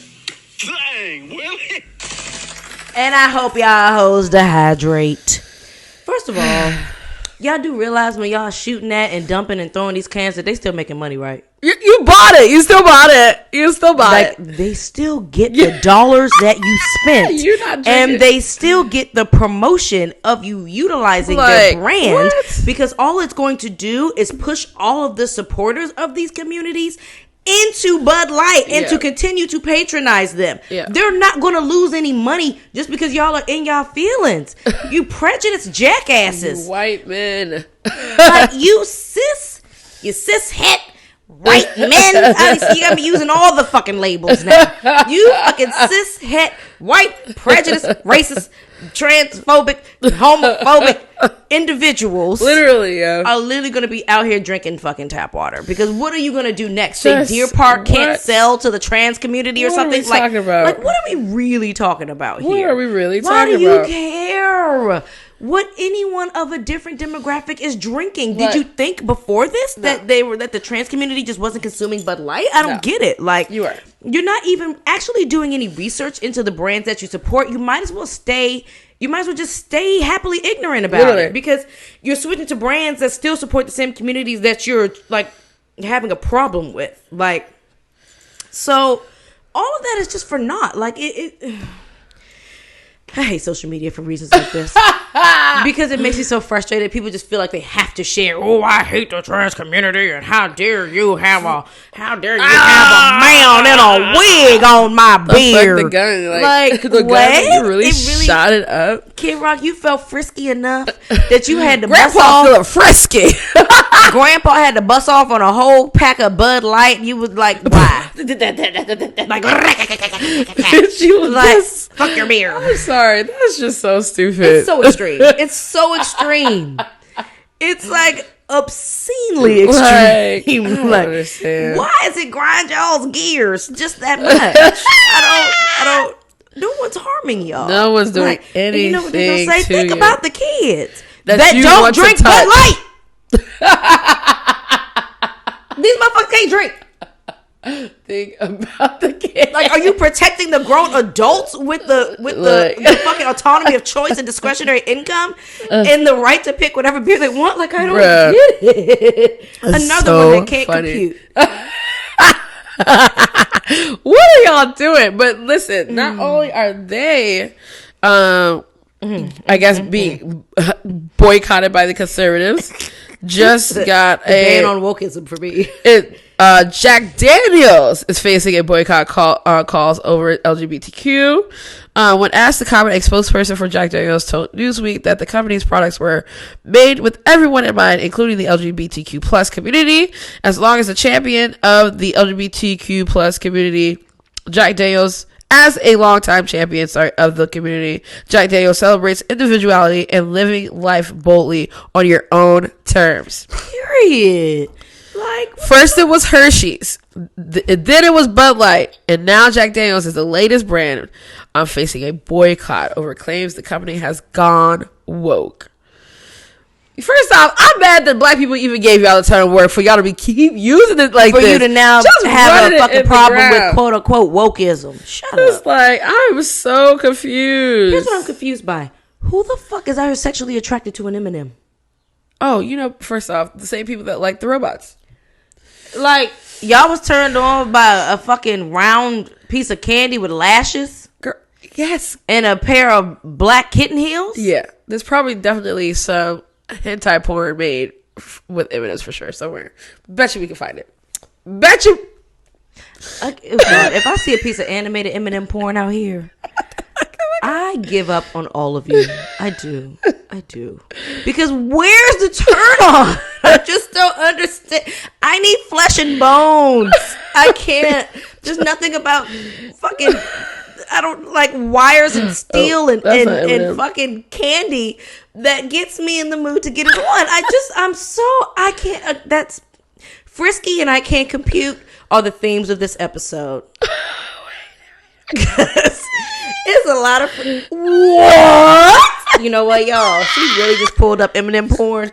Dang, Willie! And I hope y'all hoes dehydrate. First of all, y'all do realize when y'all shooting that and dumping and throwing these cans that they still making money, right? You bought it. You still bought it. They still get the dollars that you spent. You're not drinking. And they still get the promotion of you utilizing their brand. What? Because all it's going to do is push all of the supporters of these communities into Bud Light and to continue to patronize them. Yeah. They're not going to lose any money just because y'all are in y'all feelings. You prejudiced jackasses. You white men. Like you cis het white men. You got me using all the fucking labels now. You fucking cis het white prejudiced racist transphobic homophobic individuals literally are literally going to be out here drinking fucking tap water, because what are you going to do next? Say Deer Park can't sell to the trans community or something? What are we talking about? Like what are we really talking about here? What are we really talking Why do about? you care what anyone of a different demographic is drinking? Did you think before this that the trans community just wasn't consuming Bud Light? I don't get it. Like you're not even actually doing any research into the brands that you support. You might as well just stay happily ignorant about it, because you're switching to brands that still support the same communities that you're like having a problem with. Like, so all of that is just for naught. Like I hate social media for reasons like this. Because it makes me so frustrated. People just feel like they have to share. Oh, I hate the trans community, and how dare you have a man in a wig on my beard? The gun, like the what? Gun, you really shot it up. Kid Rock, you felt frisky enough that you had to Grandpa bust off. felt frisky. Grandpa had to bust off on a whole pack of Bud Light. You was like, why? Like, she was like, fuck your beer. I'm sorry, that's just so stupid. It's so extreme. It's so extreme. It's like obscenely extreme. Like, I don't understand. Why is it grind y'all's gears just that much? I don't. No one's harming y'all. No one's doing anything. You know what they're gonna say? Think about the kids that don't drink Bud Light. These motherfuckers can't drink. Think about the kids. Like, are you protecting the grown adults with the fucking autonomy of choice and discretionary income and the right to pick whatever beer they want? Like, I don't get it. Another one that can't compute. What are y'all doing? But listen, not only are they I guess being boycotted by the conservatives, just got a ban on wokeism for me. Jack Daniels is facing a boycott calls over LGBTQ. When asked, the comment, a spokesperson for Jack Daniels told Newsweek that the company's products were made with everyone in mind, including the LGBTQ plus community. As long as the champion of the LGBTQ plus community Jack Daniels, as a longtime champion of the community, Jack Daniels celebrates individuality and living life boldly on your own terms. Period. Like, first it was Hershey's, then it was Bud Light, and now Jack Daniels is the latest brand. I'm facing a boycott over claims the company has gone woke. First off, I'm mad that black people even gave y'all the term work for y'all to keep using it like for this. You to now just have a fucking problem with quote unquote wokeism. Shut it's up. Like, I'm so confused. Here's what I'm confused by. Who the fuck is out here sexually attracted to an M&M? Oh, first off, the same people that like the robots. Like, y'all was turned on by a fucking round piece of candy with lashes? Girl, yes. And a pair of black kitten heels? Yeah. There's probably definitely some hentai porn made with M&Ms for sure somewhere. Bet you we can find it. Bet you. If I see a piece of animated M&M porn out here, I give up on all of you. I do. Because where's the turn on? I just don't understand. I need flesh and bones. I can't. There's nothing about fucking, I don't like wires and steel and fucking candy that gets me in the mood to get it on. I can't. That's Frisky and I Can't Compute are the themes of this episode. It's a lot of what? You know what, y'all? She really just pulled up Eminem porn,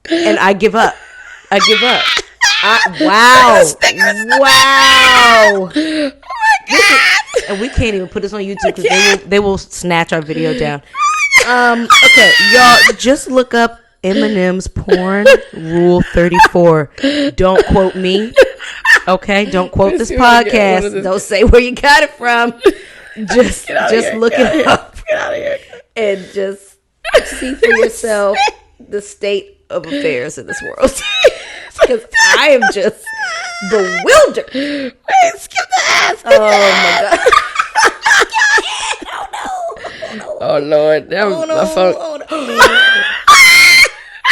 and I give up. Wow. Oh my God. And we can't even put this on YouTube because they will snatch our video down. Okay, y'all, just look up Eminem's porn rule 34. Don't quote me. Okay, don't quote this podcast. Don't say where you got it from. Just look it up. Get out of here. And just see for yourself the state of affairs in this world. Because I am just bewildered. Wait, skip the ass. My God. Oh Lord. My phone.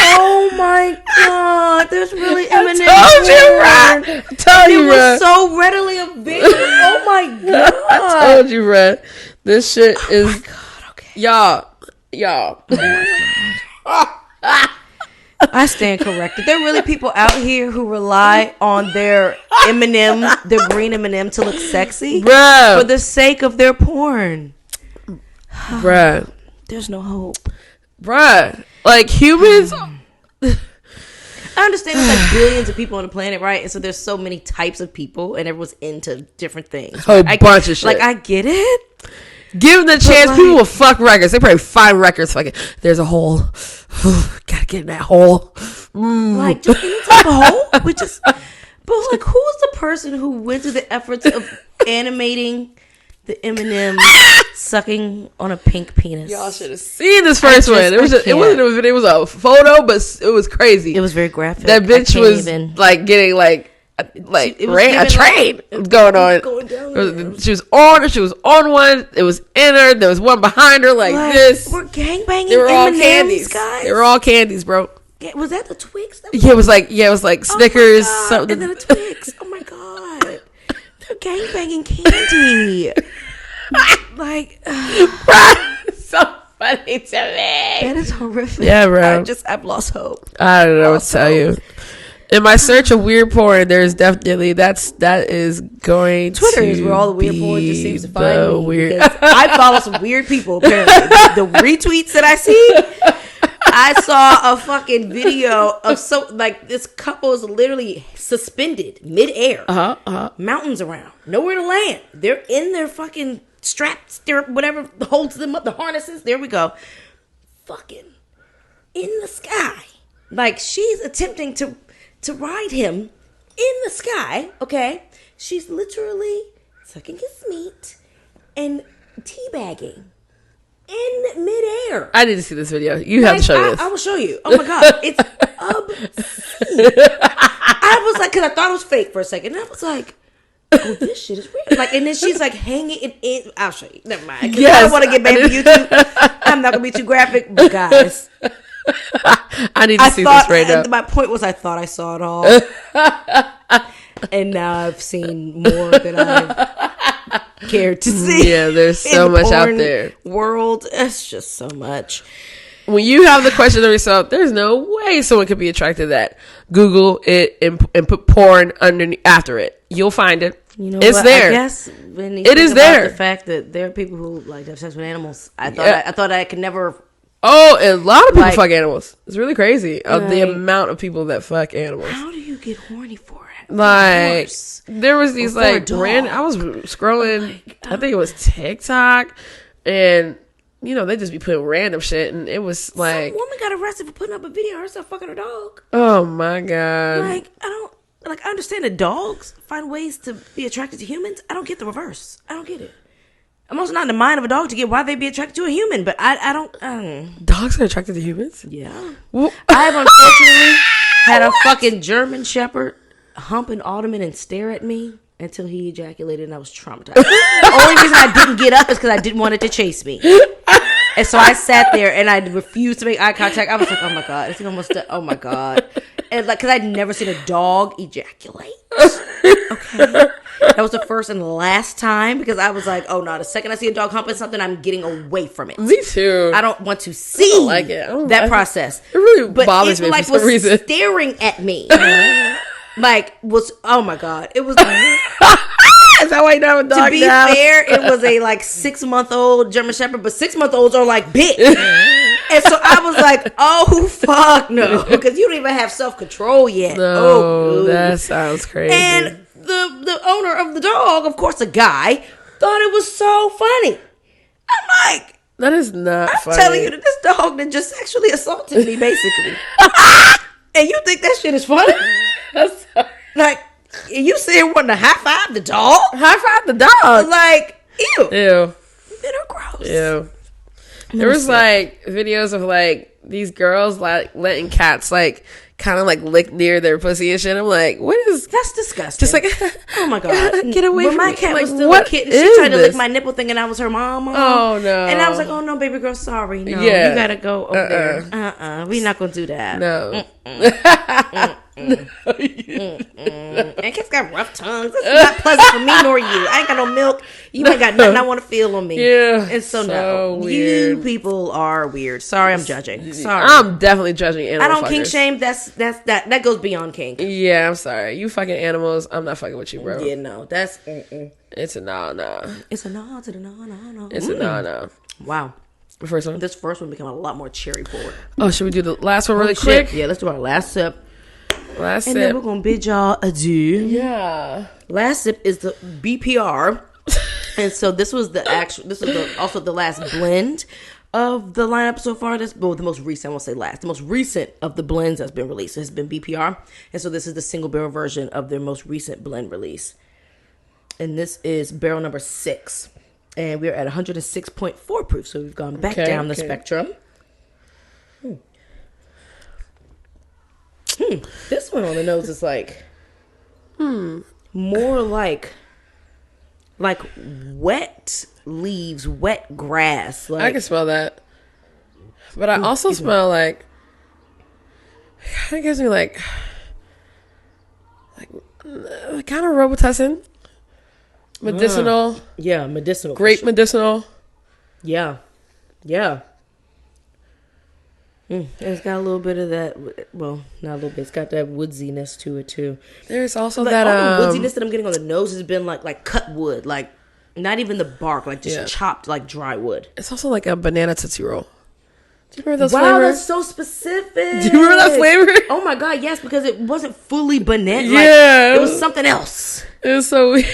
Oh my God. There's really Eminem. I told you, It was so readily available. Oh my God. I told you, bro. This shit is. Oh my God. Okay. Y'all. I stand corrected. There are really people out here who rely on their M&M, their green M&M to look sexy, bruh, for the sake of their porn. Bruh. There's no hope. Bruh. Like, humans... I understand there's like billions of people on the planet, right? And so there's so many types of people and everyone's into different things. A bunch of shit. Like, I get it. Give them the chance. Like, people will fuck records. They probably find records. Fucking, there's a hole. Gotta get in that hole. Like, just any type of hole. But like, who's the person who went through the efforts of animating the M&M sucking on a pink penis? Y'all should have seen this first one. It wasn't a video. It was a photo, but it was crazy. It was very graphic. That bitch was like getting like a train was going on. She was on one. It was in her. There was one behind her like this. We're gangbanging. They were all M&Ms, candies, guys. They were all candies, bro. Was that the Twix? It was like Snickers. And then the Twix. Oh my God. They're gangbanging candy. Like, so funny to me. That is horrific. Yeah, bro. I've lost hope. I don't know what to tell you. In my search of weird porn, there's definitely that is going Twitter to is where all the weird porn just seems to find me. Weird. I follow some weird people apparently. The retweets that I see, I saw a fucking video of this couple is literally suspended midair, mountains around, nowhere to land. They're in their fucking straps, whatever holds them up, the harnesses. There we go, fucking in the sky. Like, she's attempting to ride him in the sky, okay? She's literally sucking his meat and teabagging in midair. I need to see this video. You have to show me this. I will show you. Oh my God. It's obscene. I was like, because I thought it was fake for a second. And I was like, oh, this shit is weird. Like, and then she's like hanging it in. I'll show you. Never mind. Yes. I don't want to get back to YouTube. I'm not going to be too graphic. But guys, I need to see this right now. My point was I thought I saw it all. And now I've seen more than I've care to see. Yeah, there's so in the much out porn there. World, it's just so much. When you have the question of yourself, there's no way someone could be attracted to that. Google it and put porn underneath after it. You'll find it. You know, it's there. I guess when you it is there. The fact that there are people who like to have sex with animals, I thought I could never. Oh, a lot of people like, fuck animals. It's really crazy the amount of people that fuck animals. How do you get horny for it? Like there was these like random. I was scrolling. I think it was TikTok, and you know they just be putting random shit, and it was like some woman got arrested for putting up a video of herself fucking her dog. Oh my god! Like I understand that dogs find ways to be attracted to humans. I don't get the reverse. I don't get it. I'm also not in the mind of a dog to get why they'd be attracted to a human, but I don't. Dogs are attracted to humans? Yeah. I have unfortunately had a fucking German Shepherd hump an ottoman and stare at me until he ejaculated, and I was traumatized. The only reason I didn't get up is because I didn't want it to chase me. And so I sat there and I refused to make eye contact. I was like, oh my God. It's almost, oh my God. And like, because I'd never seen a dog ejaculate. Okay. That was the first and last time because I was like, oh no, the second I see a dog humping something, I'm getting away from it. Me too. I don't want to see like it. process. It really bothers me for some reason. Staring at me. Like, oh my God. It was Is that why you don't have a dog to be now? fair, it was a like 6-month-old German Shepherd, but 6-month-olds are like big. And so I was like, oh, fuck no. Because you don't even have self-control yet. No, that sounds crazy. And the owner of the dog, of course, a guy, thought it was so funny. I'm like, that is not funny. I'm telling you that this dog that just sexually assaulted me, basically. And you think that shit is funny? Like, you saying wanting to high five the dog? High five the dog? Like, ew. Ew. Men are gross. Ew. There was like videos of like these girls like letting cats like kind of like lick near their pussy and shit. I'm like, what is That's disgusting. just like oh my God, get away when from my me. cat Like, was still what a kitten, is she tried to lick this? my nipple thinking I was her mom. Oh no. And I was like, oh no, baby girl, sorry, no, Yeah. you gotta go over there. We're not gonna do that. No. And cats got rough tongues. This is not pleasant for me nor you. I ain't got no milk. You ain't got nothing I want to feel on me. Yeah. And so no, weird. you people are weird. Sorry, I'm judging. Sorry, I'm definitely judging animal I don't fuckers. kink shame. That goes beyond kink. Yeah, I'm sorry. You fucking animals. I'm not fucking with you, bro. Yeah, no, that's It's a no. it's a no to the no. It's a no. Wow. The first one. This first one became a lot more cherry forward. Oh, should we do the last one really Shit. quick? Yeah, let's do our last sip. Last And sip. then we're going to bid y'all adieu. Yeah. Last sip is the BPR. And so this was also the last blend of the lineup so far. The most recent, I won't say last. The most recent of the blends that's been released has been BPR. And so this is the single barrel version of their most recent blend release. And this is barrel number 6. And we're at 106.4 proof. So we've gone back down the spectrum. This one on the nose is like, more like wet leaves, wet grass. Like, I can smell that. But I also smell like, it gives me like kind of Robitussin. Medicinal. Yeah, medicinal. Grape medicinal. Yeah. It's got a little bit of that. Well, not a little bit. It's got that woodsiness to it too. There's also Like, that all the woodsiness that I'm getting on the nose has been like cut wood, like not even the bark, like just chopped like dry wood. It's also like a banana Tootsie Roll. Do you remember those Wow, flavors? that's so specific. Do you remember that flavor? Oh my God, yes, because it wasn't fully banana. Yeah. Like, it was something else. It was so weird.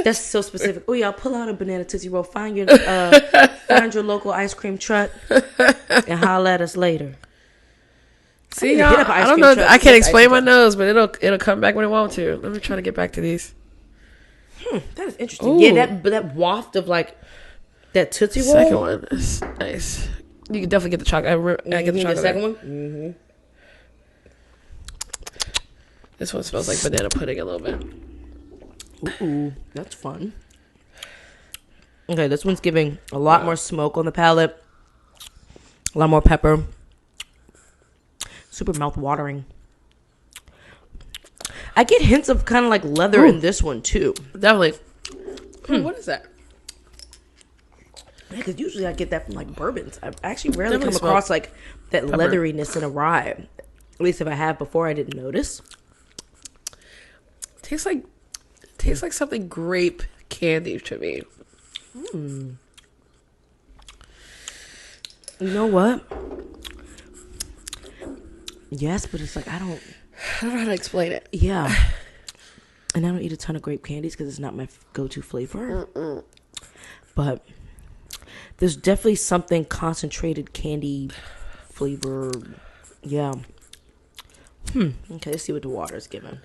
That's so specific. Oh, y'all pull out a banana Tootsie Roll. Find your local ice cream truck and holler at us later. See, y'all, I don't know. I can't explain my nose, but it'll come back when it wants to. Let me try to get back to these. That is interesting. Ooh. Yeah, that waft of like that Tootsie Roll. Second one is nice. You can definitely get the chocolate. I get the chocolate. The second one. Mm-hmm. This one smells like banana pudding a little bit. Ooh, that's fun. Okay, this one's giving a lot more smoke on the palate. A lot more pepper. Super mouth watering. I get hints of kind of like leather in this one too. Definitely. What is that? Because usually I get that from like bourbons. I actually rarely Definitely come across smell like that pepper. leatheriness in a rye. At least if I have before, I didn't notice. Tastes like something grape candy to me. You know what? Yes, but it's like I don't know how to explain it. Yeah. And I don't eat a ton of grape candies because it's not my go-to flavor. But there's definitely something concentrated candy flavor. Yeah. Okay, let's see what the water is giving.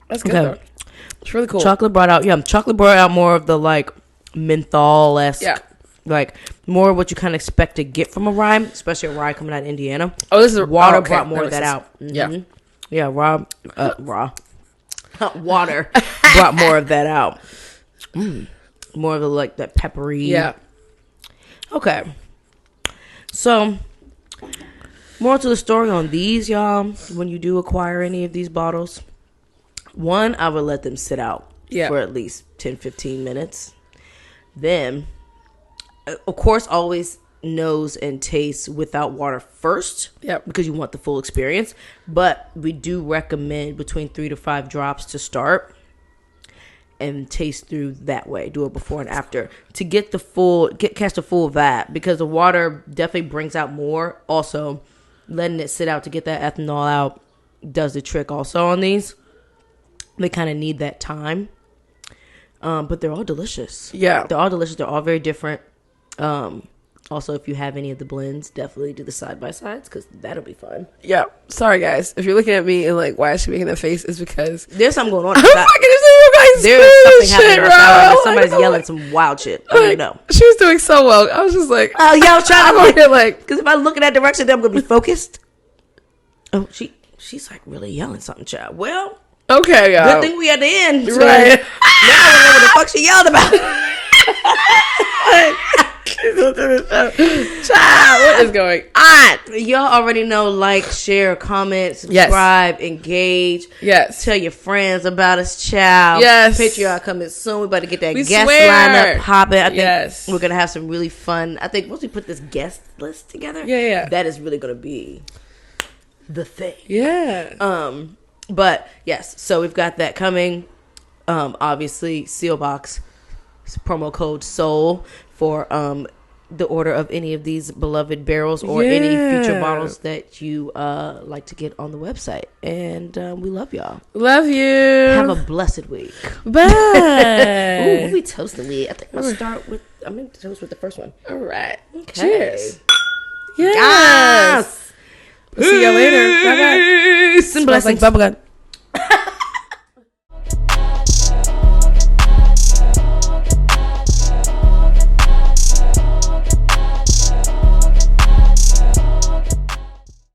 That's good Okay. though. It's really cool. Chocolate brought out more of the like menthol-esque. Yeah. Like more of what you kind of expect to get from a rye, especially a rye coming out of Indiana. Oh, this is water okay. brought more of makes that sense. out. Yeah. Yeah, water brought more of that out. More of the like that peppery. Yeah. Okay. So, more to the story on these, y'all. When you do acquire any of these bottles, one, I would let them sit out for at least 10, 15 minutes. Then, of course, always nose and taste without water first. Yep. Because you want the full experience. But we do recommend between 3 to 5 drops to start and taste through that way. Do it before and after to get the full, catch the full vibe, because the water definitely brings out more. Also, letting it sit out to get that ethanol out does the trick also on these. They kind of need that time. But they're all delicious. Yeah. They're all delicious. They're all very different. Also, if you have any of the blends, definitely do the side-by-sides because that'll be fun. Yeah. Sorry, guys. If you're looking at me and like, why is she making that face? It's because There's something going on I'm outside. fucking just you guys. There's something happening shit, outside. bro. Somebody's Like, yelling some wild shit. I don't know. She was doing so well. I was just like, Oh, yeah, I was trying to I'm look. here like, Because if I look in that direction, then I'm going to be focused. Oh, she's like really yelling something, child. Well, okay, y'all. good thing we at the end. So Right. now I don't know what the fuck she yelled about. Child, what is going on? Y'all already know, like, share, comment, subscribe, engage. Yes. Tell your friends about us, child. Yes. Patreon coming soon. We about to get that We guest swear. lineup popping. I think Yes. we're going to have some really fun. I think once we put this guest list together, Yeah. that is really going to be the thing. Yeah. But yes, so we've got that coming. Obviously, Seelbach, promo code SOUL for the order of any of these beloved barrels or any future bottles that you like to get on the website. And we love y'all. Love you. Have a blessed week. Bye. Ooh, what we toasting with? I think I'm going to toast with the first one. All right. Okay. Cheers. Yes. See y'all later. Bye-bye. Peace. Blessings. Bubblegum.